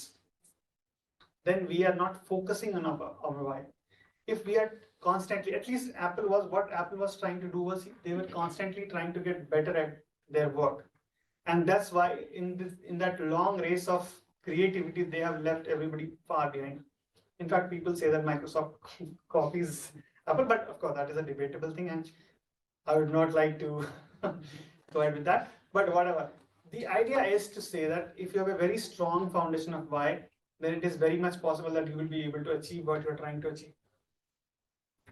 then we are not focusing on our why. If we are constantly, at least Apple was trying to do was they were constantly trying to get better at their work. And that's why in that long race of creativity, they have left everybody far behind. In fact, people say that Microsoft copies Apple, but of course that is a debatable thing, and I would not like to go ahead with that. But whatever. The idea is to say that if you have a very strong foundation of why, then it is very much possible that you will be able to achieve what you're trying to achieve.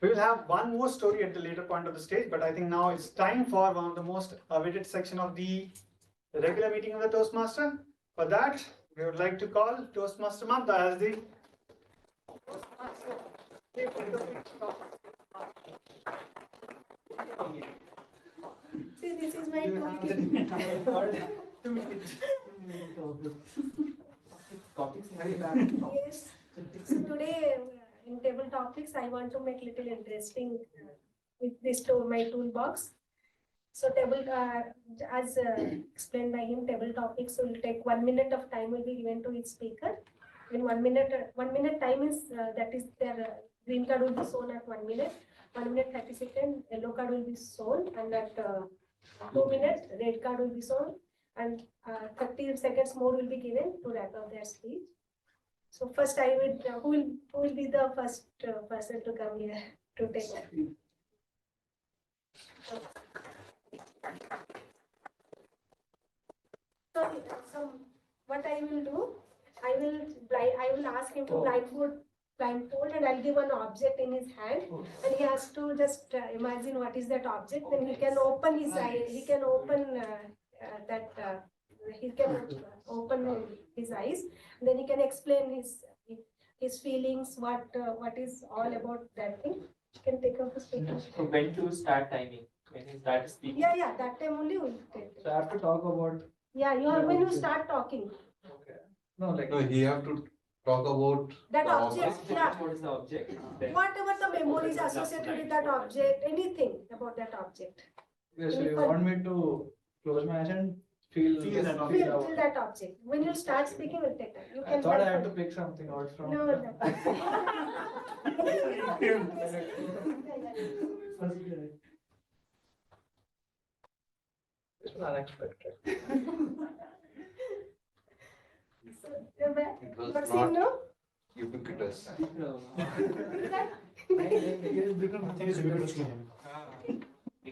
We will have one more story at the later point of the stage, but I think now it's time for one of the most awaited section of the regular meeting of the Toastmaster. For that, we would like to call Toastmaster Mamata as the See, this is my toolkit. Yes. So today in table topics, I want to make little interesting with this my toolbox. So table, as explained by him, table topics will take 1 minute of time will be given to each speaker. In 1 minute, 1 minute time is that is their green card will be shown at 1 minute. 1 minute 30 seconds, yellow card will be shown, and at 2 minutes, red card will be shown, and 30 seconds more will be given to wrap up their speech. So first, I would who will be the first person to come here to take that? So what I will do, I will ask him to blindfold, and I'll give an object in his hand, and he has to just imagine what is that object. Then he can open his eye. He can open he can open his eyes. Then he can explain his feelings. What is all about that thing. You can take off the speaker. So when to start timing? When he starts speaking? Yeah, that time only will take. So I have to talk about. Yeah, when you start talking. Okay. No, like. No, he have to talk about That the object, yeah. What is the object? Then Whatever the memories associated with that object, anything about that object. Yes, so you want me to close my eyes and feel that Feel that object. When you start speaking, we'll take time. You I can thought I help had to us. pick something out from. No, no. This was unexpected. It was What's not- no? ubiquitous.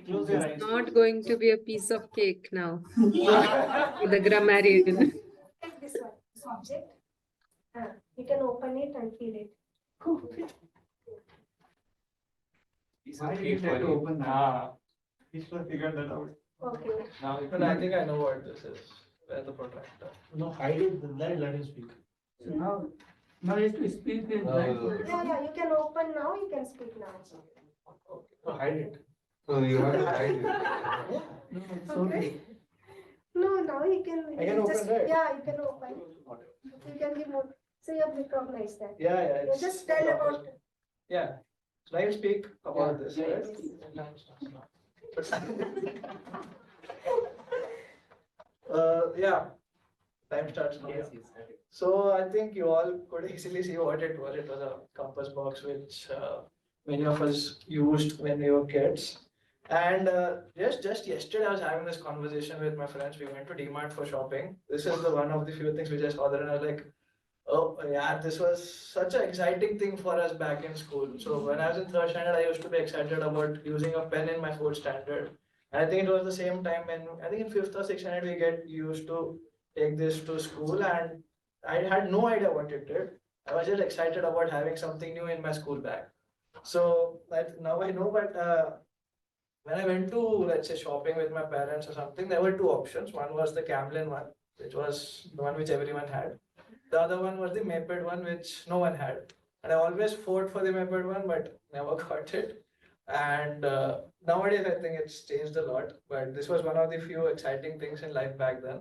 close your eyes. Not going to be a piece of cake now. The grammarian. Take this one, this object. You can open it and feel it. Why did you try to open that? He should have figured that out. Okay. Now But I think I know what this is. Where's the protractor? No, hide it, then let him speak. So now you have to speak in blindfold. Yeah, you can open now, you can speak now. Okay. No, hide it. So you have to hide it. No, it's okay. No, now you can. I can open, just, right? Yeah, you can open. You can give more. So you have recognized that. Yeah. You It's just tell about. Yeah. So I will speak about Yeah. this, Yeah, right? Yeah. Time starts now. So I think you all could easily see what it was. It was a compass box which many of us used when we were kids. And just yesterday I was having this conversation with my friends. We went to DMart for shopping. This is the one of the few things which I saw there, and I was like, oh yeah, this was such an exciting thing for us back in school. So when I was in third standard, I used to be excited about using a pen in my fourth standard. And I think it was the same time when I think in fifth or sixth standard we get used to take this to school, and I had no idea what it did. I was just excited about having something new in my school bag. So now I know, but when I went to, let's say, shopping with my parents or something, there were two options. One was the Camlin one, which was the one which everyone had. The other one was the Maped one, which no one had. And I always fought for the method one, but never got it. And nowadays, I think it's changed a lot. But this was one of the few exciting things in life back then.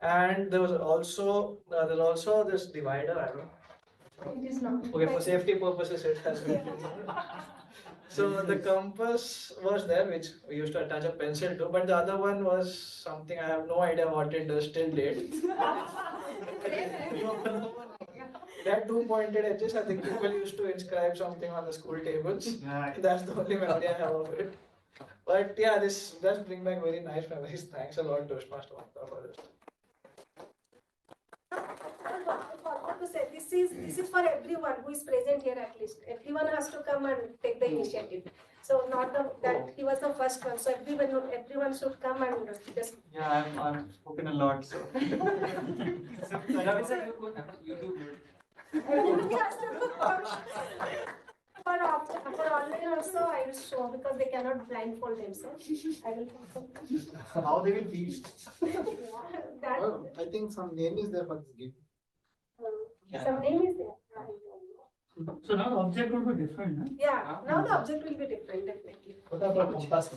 And there was also there's also this divider. I don't know. It is not. Okay, for safety purposes, it has been. So the compass was there, which we used to attach a pencil to, but the other one was something I have no idea what it does till date. There are two pointed edges. I think people used to inscribe something on the school tables. That's the only memory I have of it. But yeah, this does bring back very nice memories. Thanks a lot, Toastmaster Mamata, for this. I forgot to say, this is for everyone who is present here at least. Everyone has to come and take the initiative. So not that he was the first one. So everyone should come and just. Yeah, I'm spoken a lot, so. Everybody has to come. For online also, I will show because they cannot blindfold themselves. I will. How they will feel. That Oh, I think some name is there for this game. some name is there. So now the object will be different, huh? Yeah, now the object will be different, definitely. What about compass?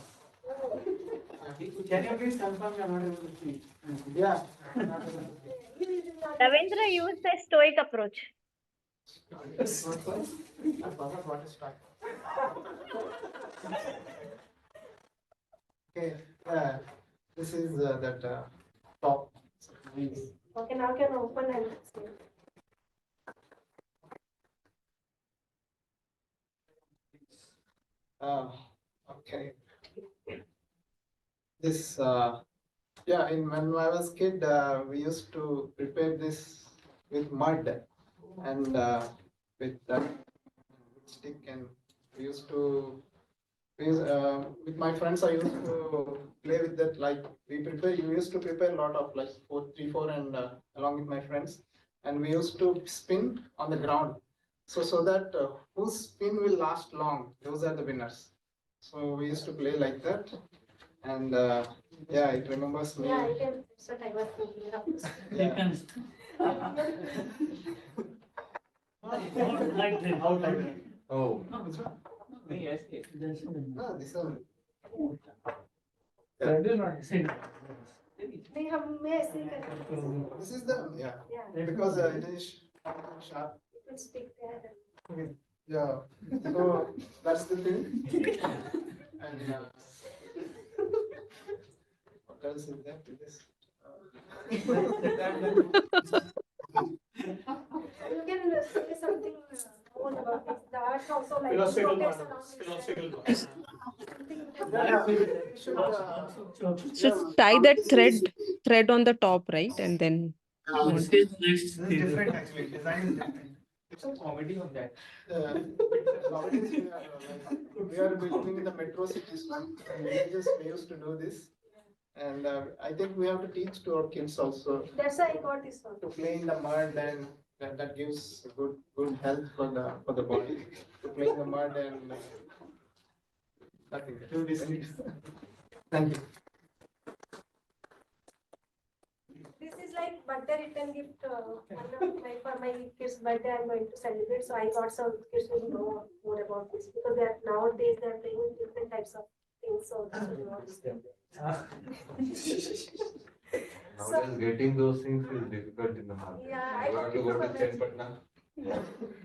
Can you please confirm you are not able to see? Yeah. Ravindra used the stoic approach. I forgot what is start. Okay, this is that top. Okay, now can open and see. Okay. This, yeah, when I was kid, we used to prepare this with mud and with stick, and we used to, with my friends, I used to play with that, like, we used to prepare a lot of like 3, 4 and along with my friends, and we used to spin on the ground. So that whose spin will last long, those are the winners. So we used to play like that, and yeah, it remembers me. Yeah, I can. That's what I was thinking of. You can. Not like this. How time? Oh. No, it's not. Yes. There's No, this one. May I see that? This is the, yeah, Yeah, because it is sharp. it will stick there. Yeah, so that's the thing. And what else is there to this? You can say something more about this. The art also like. Philosophical rotates model. around itself. Philosophical model. Something- Yeah, we should, So tie that thread on the top, right? And then This is next. This is different actually. Design is different. It's a comedy on that. nowadays we are living in the metro cities, and villages we used to do this. And I think we have to teach to our kids also That's why I got this one. to play in the mud, and that gives good health for the body. To play in the mud and nothing. Do this. Thank you. This is like birthday return gift for my kids' birthday. I'm going to celebrate, so I thought some kids will know more about this because nowadays they're playing with different types of things. So this is what. Nowadays, getting those things is difficult in the market. Yeah, I You have to go to want to Chenpatna.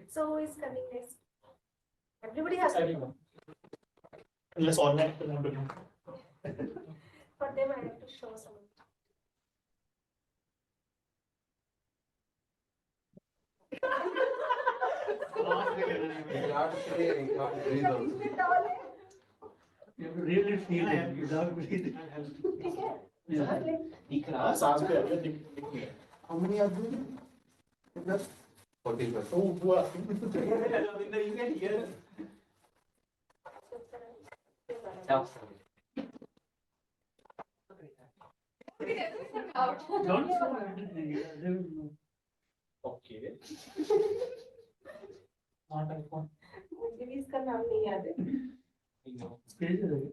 So who is coming next? Everybody has to. Everyone. Unless online. For them, I have to show some. You have to say, you have to breathe also. You have to really feel it without breathing. Yeah. How many are there? 40%. Oh, wow. Ravindra, you can hear. Don't show everything. They will know. Okay. Not iPhone. मुझे इसका नाम नहीं याद है. I know. Page is it?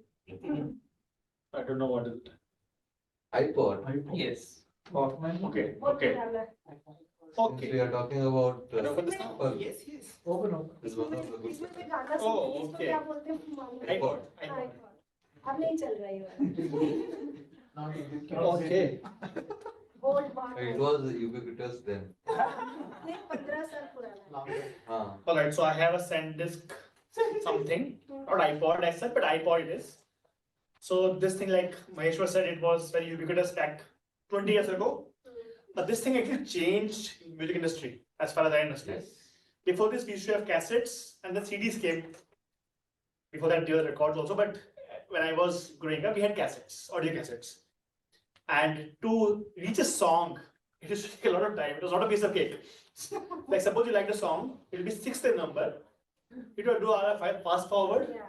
I don't know what is it. iPod. Yes. Walkman. Okay. बहुत Okay. पुराना है. Okay. We are talking about. Can I open this now? Well, Yes, yes. Open. This is one of the good इसमें कोई stuff. गाना Oh, सुनते हैं, इसको okay. क्या बोलते हैं मालूम नहीं। iPod. iPod. अब नहीं चल रहा है ये वाला। Okay. Old one. It was ubiquitous then. नहीं 15 साल पुराना है। Alright, so I have a SanDisk something, not iPod as such, but iPod it is. So this thing, like Maheshwar said, it was very ubiquitous back 20 years ago. But this thing actually changed music industry, as far as I understand. Before this, we used to have cassettes, and then CDs came. Before that, there were records also, but when I was growing up, we had cassettes, audio cassettes. And to reach a song, it used to take a lot of time. It was not a piece of cake. Like suppose you like the song, it will be sixth in number. You will do a fast forward, Yeah.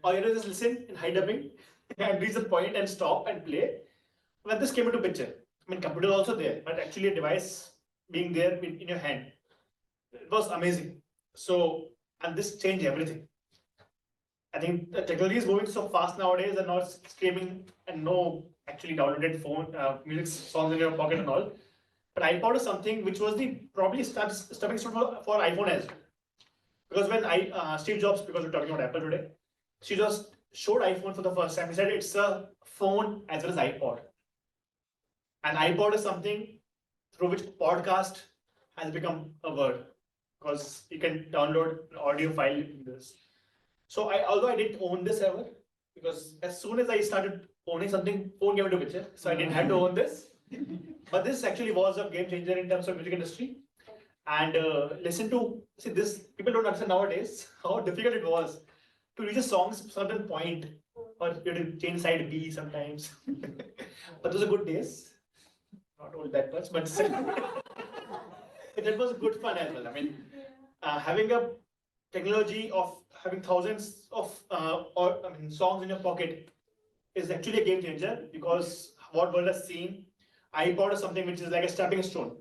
or you just listen in high dubbing and reach the point and stop and play. When this came into picture, I mean, computer was also there, but actually a device being there in your hand, it was amazing. So, and this changed everything. I think the technology is moving so fast nowadays, and now it's streaming and no actually downloaded phone music songs in your pocket and all. But iPod is something which was the probably stepping stone for iPhone as well. Because when Steve Jobs, because we're talking about Apple today, she just showed iPhone for the first time. He said it's a phone as well as iPod. And iPod is something through which podcast has become a word, because you can download an audio file in this. So although I didn't own this ever, because as soon as I started owning something, phone came into picture, so I didn't have to own this. But this actually was a game changer in terms of music industry. And see this, people don't understand nowadays how difficult it was to reach a song's certain point, or you had to change side B sometimes. But those are good days. Not old that much, but that was good fun as well. I mean, having a technology of having thousands of songs in your pocket is actually a game changer, because what world has seen, iPod is something which is like a stepping stone.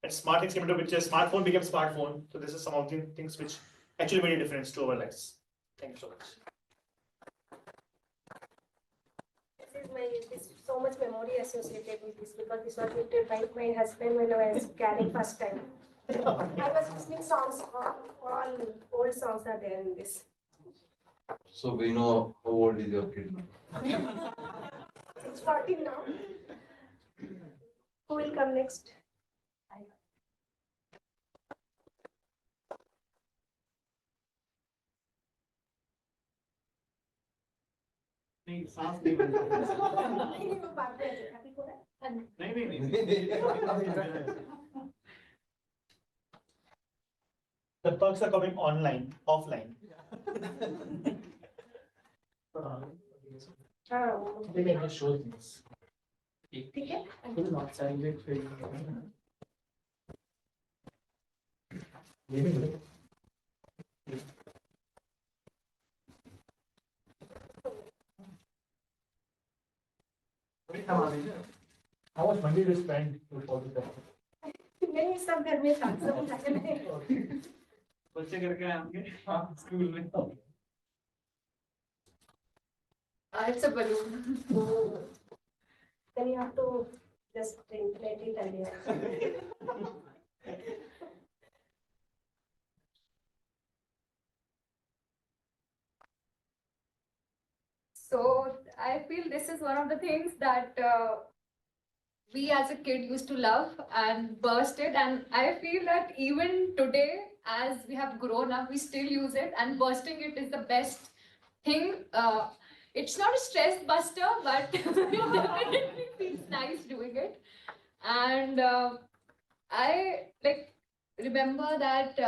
And smart things came into picture, smartphone became smartphone. So this is some of the things which actually made a difference to our lives. Thank you so much. This so much memory associated with this, because this was written by my husband when I was carrying first time. I was listening songs, all old songs are there in this. So we know how old is your kid. It's 14 now. Who will come next? नहीं सांस नहीं बन नहीं वो बात है अभी को नहीं The perks are coming online, offline. They can just show this. ठीक है Not silent film. How much money do you spend for the festival? नहीं सब घर में साथ सब उठाके नहीं बच्चे करके आए होंगे स्कूल में It's a balloon. then you have to just inflate it and yeah. So I feel this is one of the things that we as a kid used to love and burst it. And I feel that even today, as we have grown up, we still use it, and bursting it is the best thing. It's not a stress buster, but it definitely feels nice doing it. And I remember that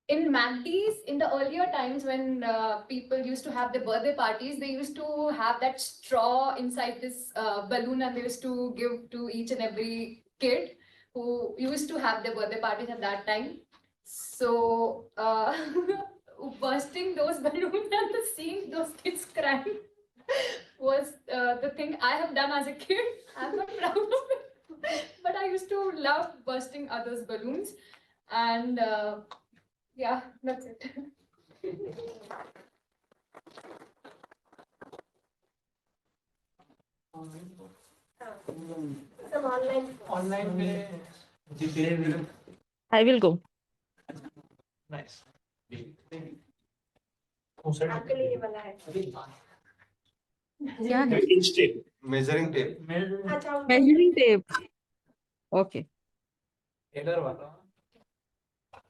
in MACDs, in the earlier times when people used to have their birthday parties, they used to have that straw inside this balloon, and they used to give to each and every kid who used to have their birthday parties at that time. So bursting those balloons and seeing those kids crying was the thing I have done as a kid. I'm not proud of it, but I used to love bursting others' balloons, and yeah, that's it. Some online Online पे I will go. Nice. आपके लिए ये वाला है क्या है? Inch tape. Measuring tape. अच्छा Measuring tape. Okay. Taylor वाला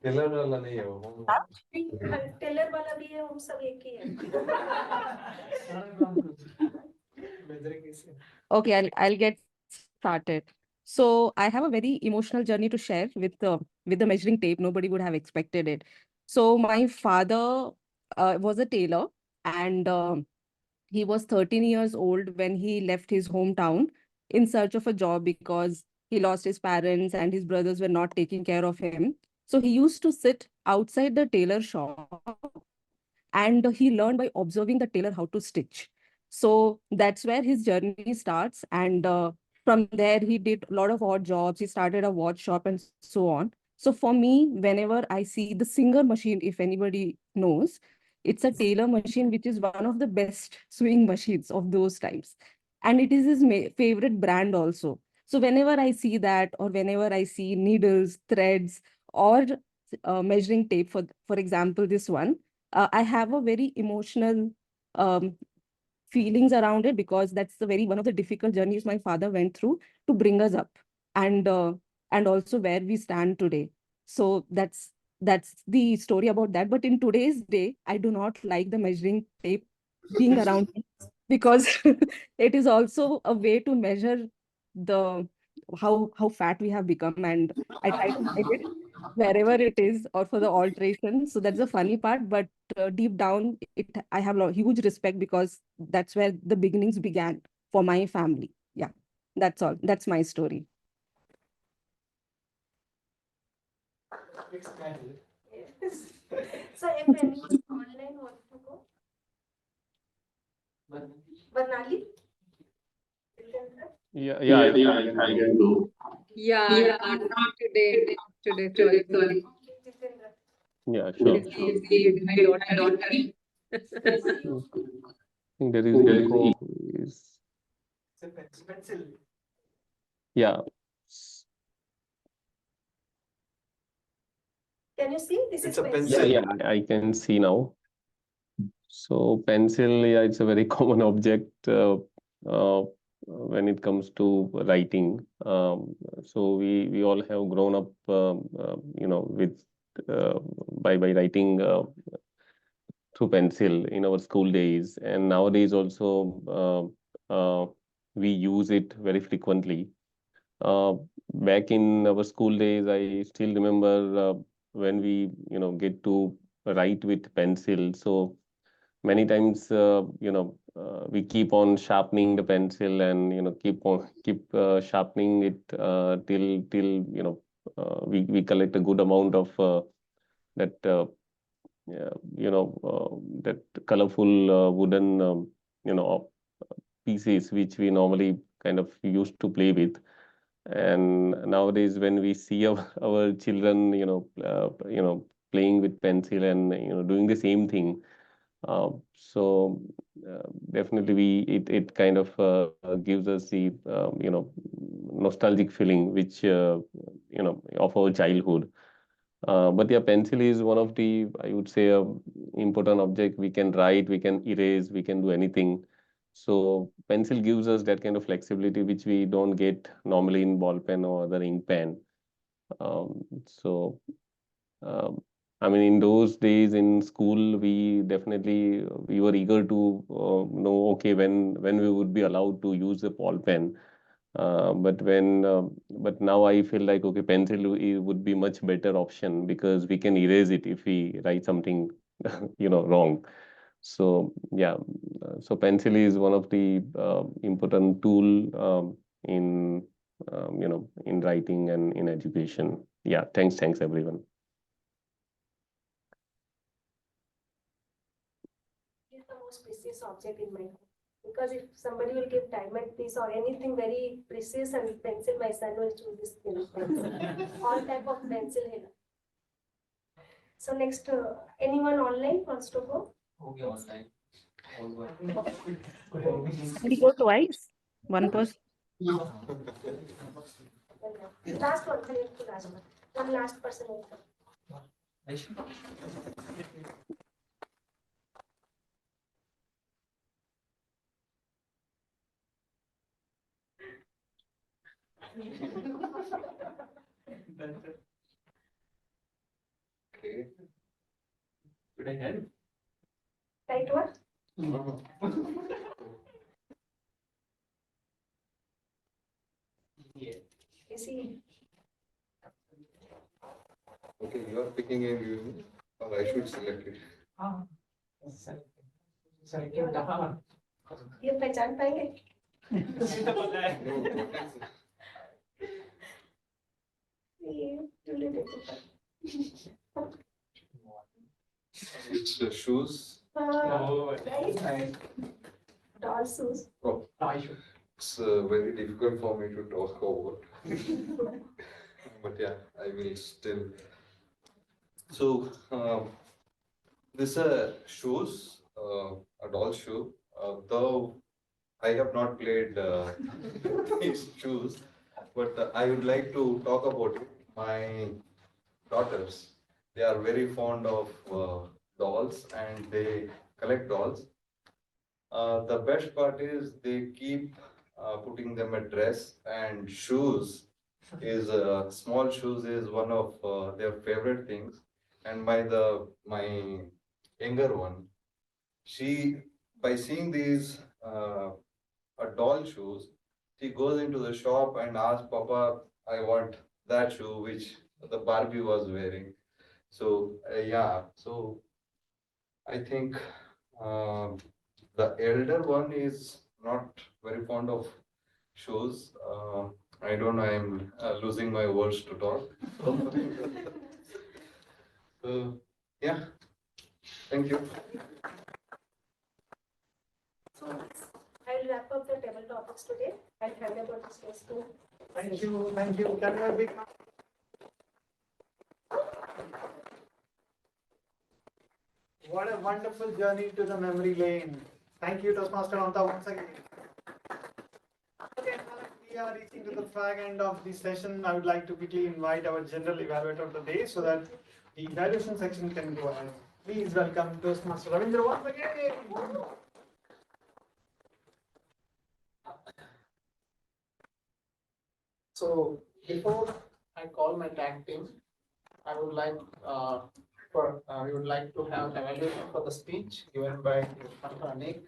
टेलर वाला नहीं है वो. टेलर वाला भी है, हम सब एक ही है मेजरिंग कैसे. Okay, I'll get started. So I have a very emotional journey to share with the measuring tape. Nobody would have expected it. So my father was a tailor, and he was 13 years old when he left his hometown in search of a job because he lost his parents and his brothers were not taking care of him. So he used to sit outside the tailor shop, and he learned by observing the tailor how to stitch. So that's where his journey starts. And from there, he did a lot of odd jobs. He started a watch shop and so on. So for me, whenever I see the Singer machine, if anybody knows, it's a tailor machine, which is one of the best sewing machines of those times. And it is his favorite brand also. So whenever I see that, or whenever I see needles, threads, or measuring tape, for example, this one, I have a very emotional um, feelings around it, because that's the one of the difficult journeys my father went through to bring us up, and also where we stand today. So that's the story about that. But in today's day, I do not like the measuring tape being around me, because it is also a way to measure the how fat we have become, and I try to hide it wherever it is, or for the alteration. So that's the funny part. But deep down, I have a huge respect, because that's where the beginnings began for my family. Yeah, that's all. That's my story. Yes. So if anyone online wants to go, Banali? Yeah, I can do. Yeah, not today. Today, sorry. Yeah, sure. It's my daughter. I think there is echo. Pencil. Yeah. Can you see? This It's is a pencil. pencil. Yeah, I can see now. So pencil, yeah, it's a very common object when it comes to writing. So we all have grown up, with by writing through pencil in our school days, and nowadays also we use it very frequently. Uh, Back in our school days, I still remember when we get to write with pencil. So many times we keep on sharpening the pencil, and keep sharpening it till we collect a good amount of that that colorful wooden pieces which we normally kind of used to play with. And nowadays when we see our children playing with pencil and doing the same thing, so definitely it kind of gives us the nostalgic feeling which of our childhood. But yeah, pencil is one of the, I would say, important object. We can write, we can erase, we can do anything. So pencil gives us that kind of flexibility which we don't get normally in ball pen or other ink pen. So I mean, in those days in school, we were eager to know, okay, when we would be allowed to use the ball pen. But now I feel like, okay, pencil would be much better option, because we can erase it if we write something wrong. So yeah, so pencil is one of the important tool in writing and in education. Yeah, thanks everyone. Is the most precious object in my home. Because if somebody will give diamond piece or anything very precious and pencil, my son will choose this pencil. All type of pencil here. So next, anyone online wants to go? Okay, online. Can we go twice? One person. Last one, last one. One last person will come. Okay. Should I help? Right one? Yeah. Is he? Okay, you are picking a view, or I should select it. ये पहचान पाएंगे? No, what ये टूले देखो। It's the shoes. Oh, Right? Doll shoes. Oh, it's very difficult for me to talk over. But yeah, I will still. So, this shoes, a doll shoe. Though I have not played these shoes, but I would like to talk about it. My daughters, they are very fond of dolls and they collect dolls. The best part is they keep putting them a dress, and shoes is small shoes is one of their favorite things. And my younger one, she, by seeing these doll shoes, she goes into the shop and asks Papa, I want that shoe which the Barbie was wearing. So yeah, so I think the elder one is not very fond of shoes. I don't know, I'm losing my words to talk. So, yeah, thank you. So I'll wrap up the table topics today. I'll hand over the space to. Thank you, thank you. Can you have a big What a wonderful journey to the memory lane. Thank you, Toastmaster Mamata, once again. Okay, now that we are reaching to the fag end of the session, I would like to quickly invite our general evaluator of the day so that the evaluation section can go ahead. Please welcome Toastmaster Ravindra once again. So before I call my tag team, I would like we would like to have evaluation for the speech given by Anek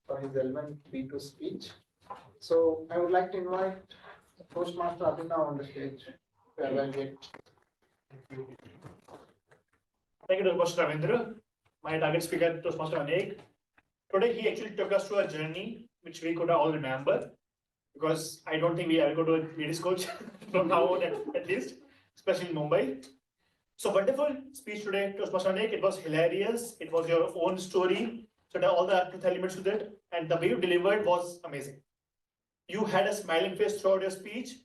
for his relevant B2 speech. So I would like to invite Toastmaster Abhinav on the stage to evaluate. Thank you, Toastmaster Ravindra. My target speaker, Toastmaster Anek. Today, he actually took us to a journey which we could all remember, because I don't think we ever go to a ladies coach from now on, at least, especially in Mumbai. So wonderful speech today, Toastmaster Anek. It was hilarious. It was your own story. So there are all the truth elements to that, and the way you delivered was amazing. You had a smiling face throughout your speech.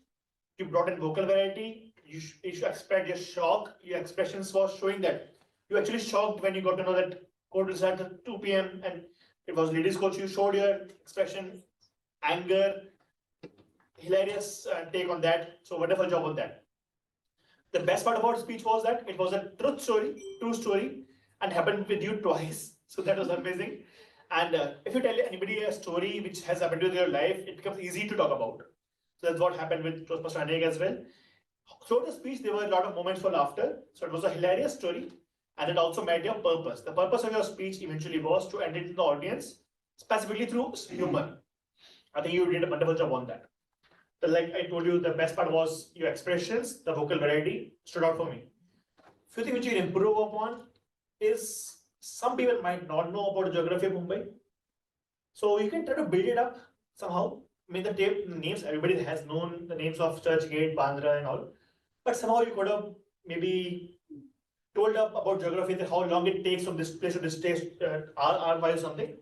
You brought in vocal variety. You expressed your shock. Your expressions was showing that you actually shocked when you got to know that court will start at 2 p.m. and it was ladies coach. You showed your expression, anger, hilarious take on that. So wonderful job on that. The best part about the speech was that it was a truth story, true story, and happened with you twice. So that was amazing. And if you tell anybody a story which has happened with your life, it becomes easy to talk about. So that's what happened with Toastmaster Anek as well. Throughout the speech, there were a lot of moments for laughter. So it was a hilarious story, and it also met your purpose. The purpose of your speech eventually was to entertain the audience, specifically through humor. I think you did a wonderful job on that. Like I told you, the best part was your expressions, the vocal variety stood out for me. Few things which you can improve upon is some people might not know about the geography of Mumbai. So you can try to build it up somehow. I mean, the names, everybody has known the names of Churchgate, Bandra and all. But somehow you could have maybe told up about geography, that how long it takes from this place to this place, R5 or something.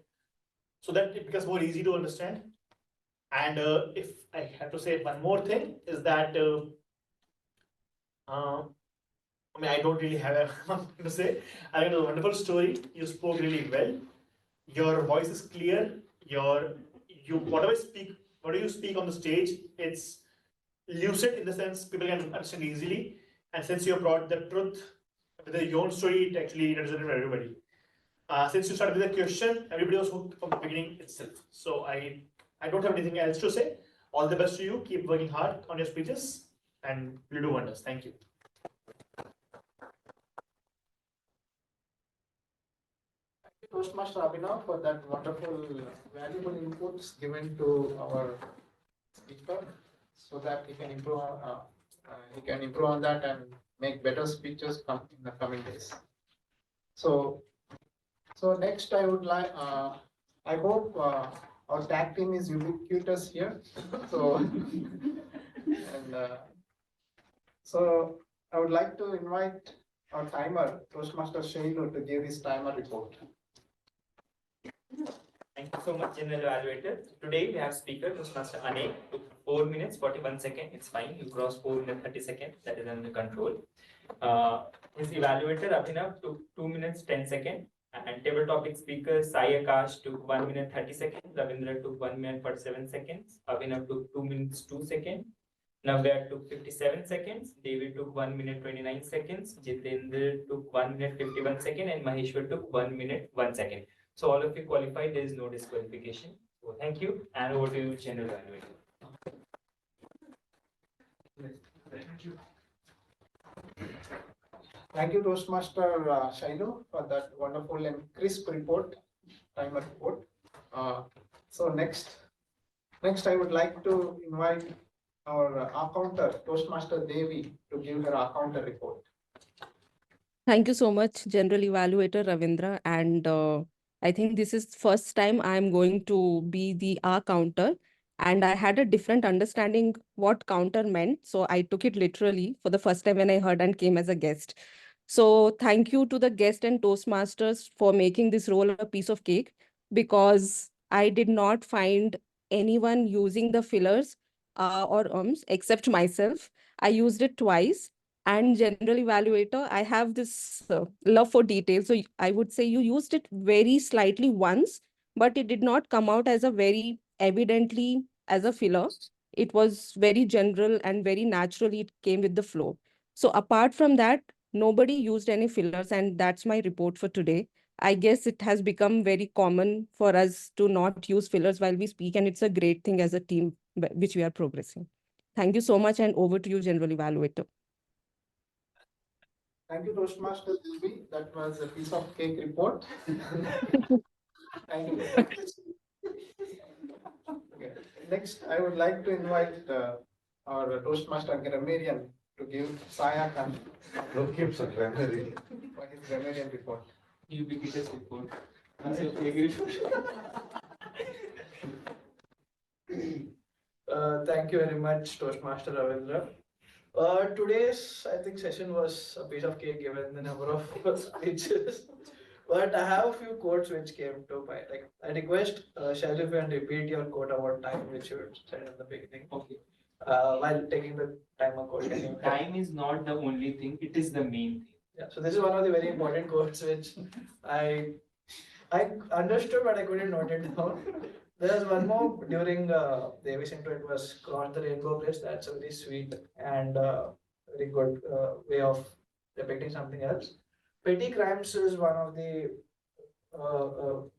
So that it becomes more easy to understand. And if I have to say one more thing, is that I mean, I don't really have much to say. I think it was a wonderful story. You spoke really well. Your voice is clear. Whatever you speak on the stage, it's lucid in the sense people can understand easily. And since you have brought the truth with your own story, it actually resonated for everybody. Since you started with a question, everybody was hooked from the beginning itself. So I don't have anything else to say. All the best to you. Keep working hard on your speeches, and you'll do wonders. Thank you. Toastmaster Abhinav for that wonderful, valuable inputs given to our speaker, so that he can improve. He can improve on that and make better speeches in the coming days. So next I would like. I hope our tag team is ubiquitous here. So and so I would like to invite our timer, Toastmaster Shailu, to give his timer report. Thank you so much, General Evaluator. Today we have speaker Toastmaster Anek. Took 4 minutes 41 seconds. It's fine. You crossed 4 minutes 30 seconds. That is under control. His evaluator Abhinav took 2 minutes 10 seconds. And table topic speaker Sai Akash took 1 minute 30 seconds. Ravindra took 1 minute 47 seconds. Abhinav took 2 minutes 2 seconds. Navya took 57 seconds. David took 1 minute 29 seconds. Jitendra took 1 minute 51 seconds. And Maheshwar took 1 minute 1 second. So all of you qualified, there is no disqualification. So thank you, and over to you, General Evaluator. Thank you, Toastmaster Shailu, for that wonderful and crisp report, timer report. So next I would like to invite our accounter, Toastmaster Devi, to give her accounter report. Thank you so much, General Evaluator Ravindra. And I think this is first time I'm going to be the counter. And I had a different understanding what counter meant. So I took it literally for the first time when I heard and came as a guest. So thank you to the guest and Toastmasters for making this role a piece of cake, because I did not find anyone using the fillers or ums except myself. I used it twice. And General Evaluator, I have this love for detail. So I would say you used it very slightly once, but it did not come out as a very evidently as a filler. It was very general and very naturally it came with the flow. So apart from that, nobody used any fillers, and that's my report for today. I guess it has become very common for us to not use fillers while we speak, and it's a great thing as a team which we are progressing. Thank you so much, and over to you, General Evaluator. Thank you, Toastmaster Devi. That was a piece of cake report. Thank you. Okay. Next, I would like to invite our Toastmaster grammarian to give Saya Khan for his grammarian report. Ubiquitous report. Thank you very much, Toastmaster Ravindra. Today's, I think, session was a piece of cake given the number of speeches. But I have a few quotes which came to mind. Like, I request Shailu, if you can repeat your quote about time, which you said in the beginning. Okay. While taking the timer quote. Time is not the only thing, it is the main thing. Yeah, so this is one of the very important quotes which I understood, but I couldn't note it down. There's one more during Devi's intro. It was cross the rainbow bridge. That's a very sweet and very good way of depicting something else. Petty crimes is one of the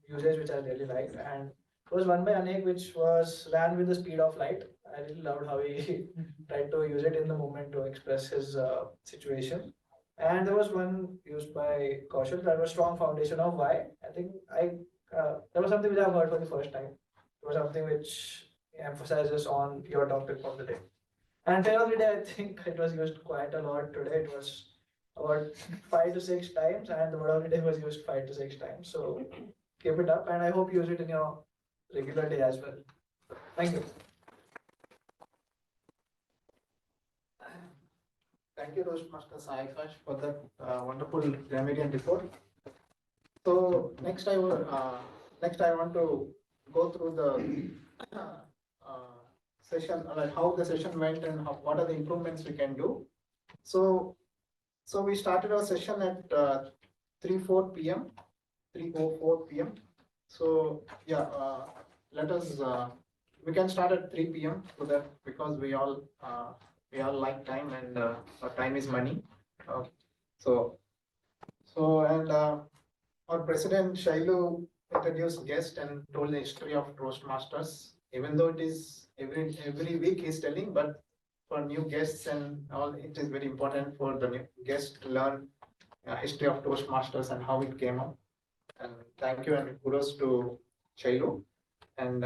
usage which I really liked, and it was one by Anek, which was ran with the speed of light. I really loved how he tried to use it in the moment to express his situation. And there was one used by Kaushal that was strong foundation of why. I think that was something which I've heard for the first time. It was something which emphasizes on your topic of the day. And fair of the day, I think it was used quite a lot today. It was about 5 to 6 times, and the word of the day was used 5 to 6 times. So keep it up, and I hope you use it in your regular day as well. Thank you. Thank you, Toastmaster Sai Akash, for that wonderful grammarian report. So next I want to go through the session, like how the session went and what are the improvements we can do. So we started our session at 3:04 p.m. So yeah, let us we can start at 3 p.m. so that because we all like time and our time is money. Uh, so and our president Shailu introduced guest and told the history of Toastmasters. Even though it is every week he's telling, but for new guests and all, it is very important for the new guests to learn history of Toastmasters and how it came up. And thank you and kudos to Shailu. And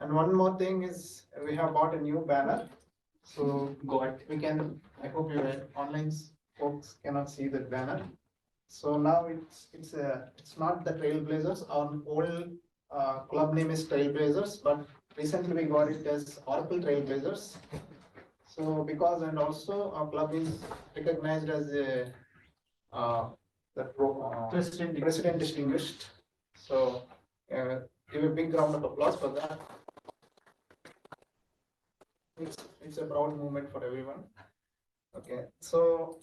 one more thing is we have bought a new banner. So we can, I hope your online folks cannot see the banner. So now it's not the Trailblazers. Our old club name is Trailblazers, but recently we got it as Oracle Trailblazers. So because and also our club is recognized as a President Distinguished. So give a big round of applause for that. It's a proud moment for everyone. Okay, so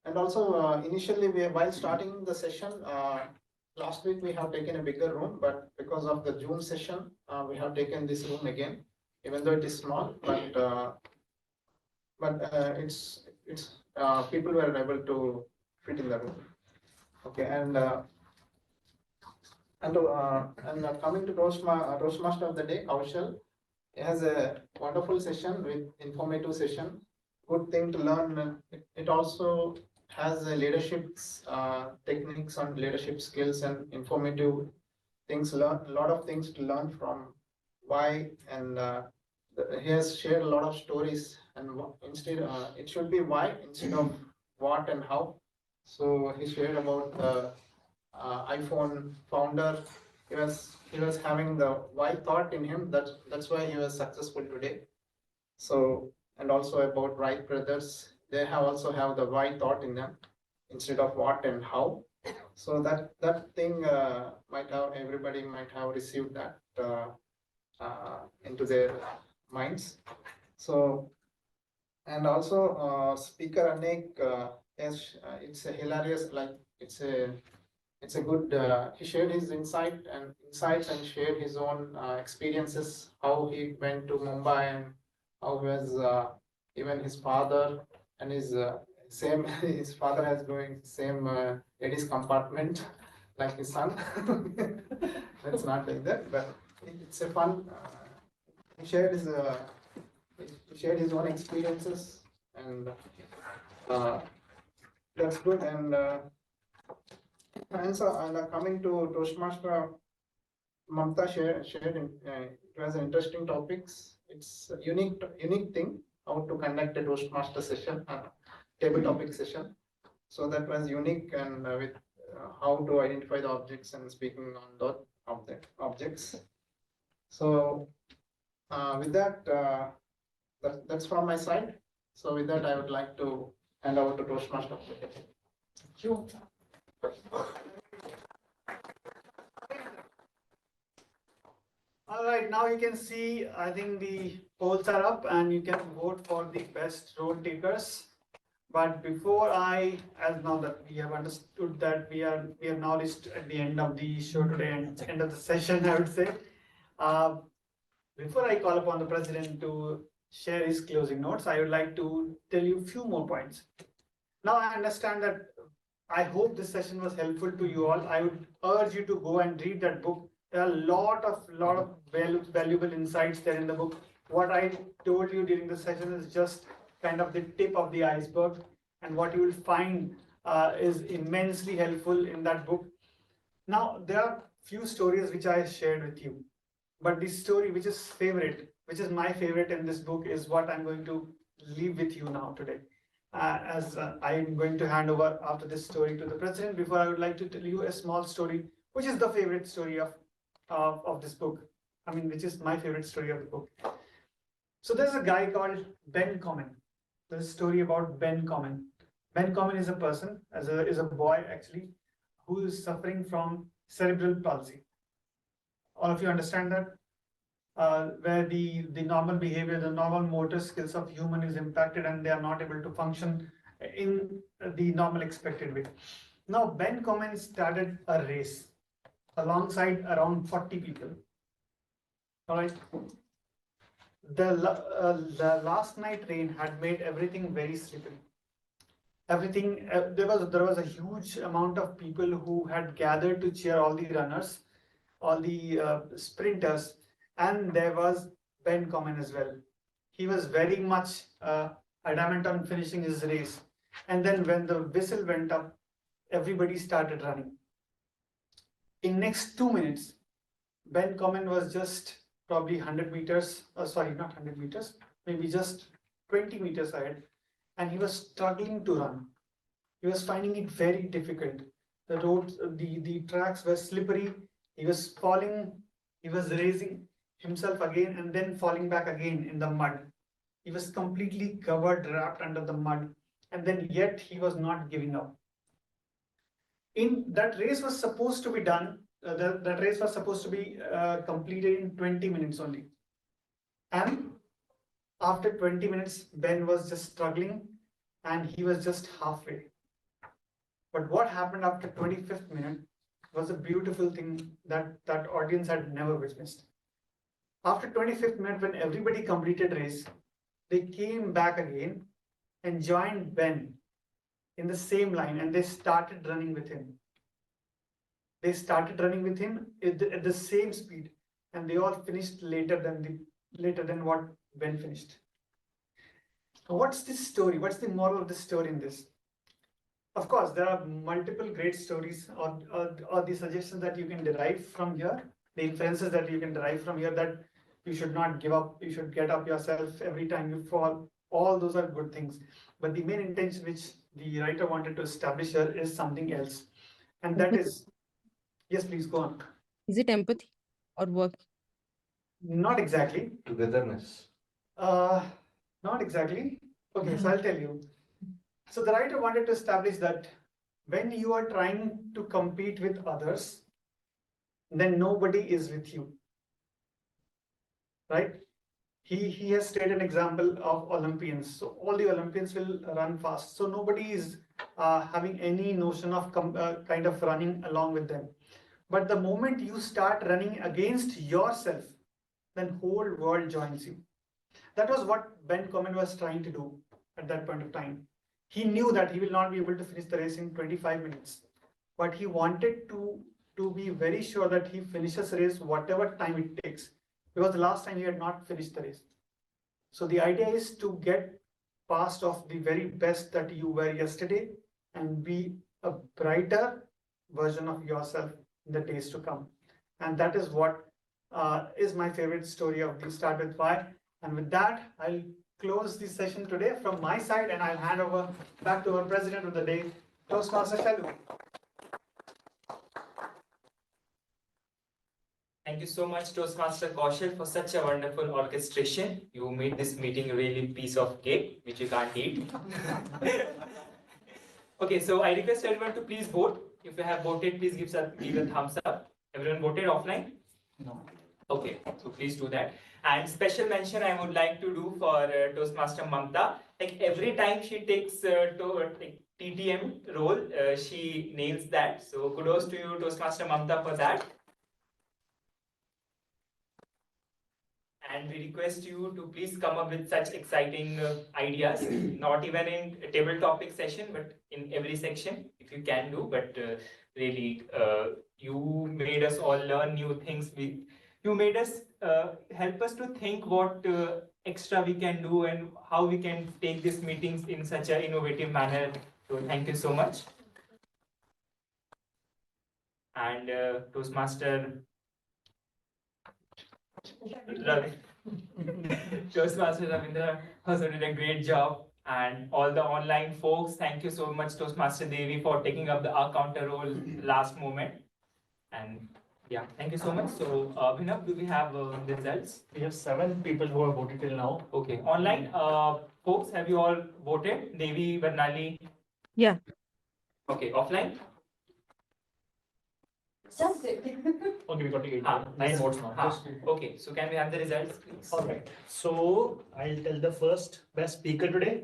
and also initially while starting the session last week we have taken a bigger room, but because of the June session we have taken this room again, even though it is small, but it's people were able to fit in the room. Okay, and coming to Toastmaster of the day, Kaushal has a wonderful session with informative session. Good thing to learn. It also has a leadership techniques on leadership skills and informative things. Learn a lot of things to learn from why, and he has shared a lot of stories. And instead, it should be why instead of what and how. So he shared about the iPhone founder. He was having the why thought in him. That's why he was successful today. So and also about Wright brothers, they also have the why thought in them instead of what and how. So that thing everybody might have received that into their minds. So and also speaker Anek, it's a hilarious, like it's a good. He shared his insights and shared his own experiences, how he went to Mumbai and how was even his father and his same. His father has going same ladies compartment like his son. That's not like that, but it's a fun. He shared his own experiences, and that's good. And so, coming to Toastmaster, Mamata shared it was an interesting topics. It's a unique thing how to conduct a Toastmaster session, table topic session. So that was unique, and with how to identify the objects and speaking on those objects. So with that, that's from my side. So with that, I would like to hand over to Toastmaster. Thank you. All right, now you can see, I think the polls are up and you can vote for the best role takers. But before as now that we have understood that we are now reached at the end of the show today and end of the session, I would say. Before I call upon the president to share his closing notes, I would like to tell you a few more points. Now I understand that I hope this session was helpful to you all. I would urge you to go and read that book. There are a lot of valuable insights there in the book. What I told you during the session is just kind of the tip of the iceberg, and what you will find is immensely helpful in that book. Now, there are few stories which I shared with you, but this story which is my favorite in this book is what I'm going to leave with you now today. As I'm going to hand over after this story to the president, before I would like to tell you a small story, which is the favorite story of this book. I mean, which is my favorite story of the book. So there's a guy called Ben Common. There's a story about Ben Common. Ben Common is a person, is a boy actually, who is suffering from cerebral palsy. All of you understand that? Where the normal behavior, the normal motor skills of human is impacted and they are not able to function in the normal expected way. Now, Ben Common started a race alongside around 40 people. All right. the last night rain had made everything very slippery. Everything there was a huge amount of people who had gathered to cheer all the runners, all the sprinters, and there was Ben Common as well. He was very much adamant on finishing his race. And then when the whistle went up, everybody started running. In next 2 minutes, Ben Common was just probably 100 meters, sorry, not 100 meters, maybe just 20 meters ahead, and he was struggling to run. He was finding it very difficult. The roads, the tracks were slippery. He was falling, he was raising himself again and then falling back again in the mud. He was completely covered, wrapped under the mud, and then yet he was not giving up. In that race was supposed to be done, that race was supposed to be completed in 20 minutes only. And after 20 minutes, Ben was just struggling and he was just halfway. But what happened after 25th minute was a beautiful thing that that audience had never witnessed. After 25th minute, when everybody completed race, they came back again and joined Ben in the same line and they started running with him. They started running with him at the same speed and they all finished later than what Ben finished. What's this story? What's the moral of the story in this? Of course, there are multiple great stories or the suggestions that you can derive from here, the inferences that you can derive from here, that you should not give up, you should get up yourself every time you fall. All those are good things. But the main intention which the writer wanted to establish here is something else. And that is, yes, please go on. Is it empathy or work? Not exactly. Togetherness. Not exactly. Okay, so I'll tell you. So the writer wanted to establish that when you are trying to compete with others, then nobody is with you, right? He has stated an example of Olympians. So all the Olympians will run fast. So nobody is having any notion of kind of running along with them. But the moment you start running against yourself, then whole world joins you. That was what Ben Common was trying to do at that point of time. He knew that he will not be able to finish the race in 25 minutes, but he wanted to be very sure that he finishes the race whatever time it takes, because the last time he had not finished the race. So the idea is to get past of the very best that you were yesterday and be a brighter version of yourself in the days to come. And that is what is my favorite story of the Start With Why. And with that, I'll close the session today from my side and I'll hand over back to our president of the day, Toastmaster Shailu. Thank you so much, Toastmaster Kaushal, for such a wonderful orchestration. You made this meeting a really piece of cake, which you can't eat. Okay, so I request everyone to please vote. If you have voted, please give a thumbs up. Everyone voted offline? No. Okay, so please do that. And special mention I would like to do for Toastmaster Mamata. Like every time she takes TTM role, she nails that. So kudos to you, Toastmaster Mamata, for that. And we request you to please come up with such exciting ideas, not even in a table topic session, but in every section, if you can do. But really, you made us all learn new things. You made us help us to think what extra we can do and how we can take these meetings in such an innovative manner. So thank you so much. And Toastmaster Toastmaster Ravindra also did a great job, and all the online folks, thank you so much, Toastmaster Devi, for taking up the counter role last moment. And yeah, thank you so much. So, Abhinav, do we have the results? We have 7 people who have voted till now. Okay, online, folks, have you all voted? Devi, Varnali? Yeah. Okay, offline? Okay, we got 9 votes now. Okay, so can we have the results, please? All right. So I'll tell the first best speaker today.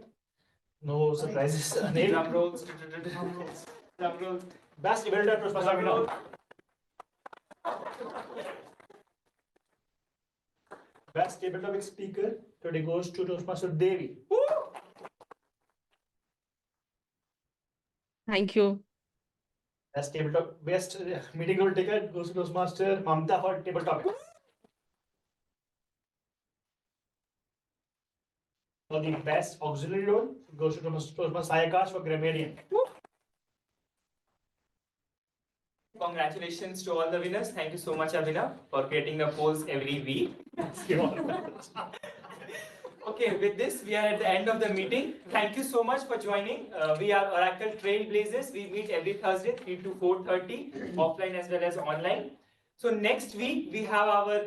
No surprises. Drum rolls. Drum rolls. Best eventer was Abhinav. Best table topic speaker today goes to Toastmaster Devi. Thank you. Best meeting role taker goes to Toastmaster Mamata for table topic. For the best auxiliary role goes to Toastmaster Akash for grammarian. Congratulations to all the winners. Thank you so much, Abhinav, for creating the polls every week. Okay, with this, we are at the end of the meeting. Thank you so much for joining. We are Oracle Trailblazers. We meet every Thursday, 3 to 4:30, offline as well as online. So next week, we have our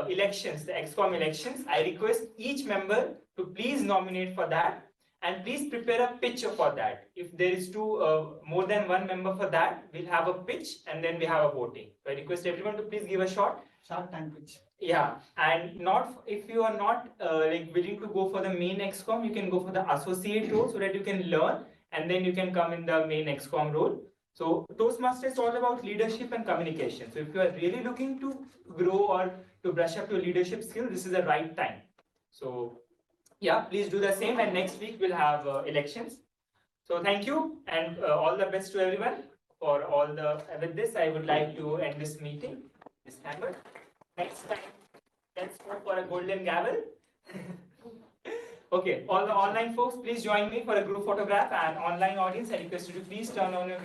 elections, the XCOM elections. I request each member to please nominate for that. And please prepare a pitch for that. If there is more than one member for that, we'll have a pitch and then we have a voting. So I request everyone to please give a shot. Shark Tank pitch. Yeah, and not if you are not willing to go for the main XCOM, you can go for the associate role so that you can learn and then you can come in the main XCOM role. So Toastmaster is all about leadership and communication. So if you are really looking to grow or to brush up your leadership skill, this is the right time. So yeah, please do the same, and next week we'll have elections. So thank you and all the best to everyone for all the. With this, I would like to end this meeting. This hammer. Next time, let's go for a golden gavel. Okay, all the online folks, please join me for a group photograph, and online audience, I request you to please turn on your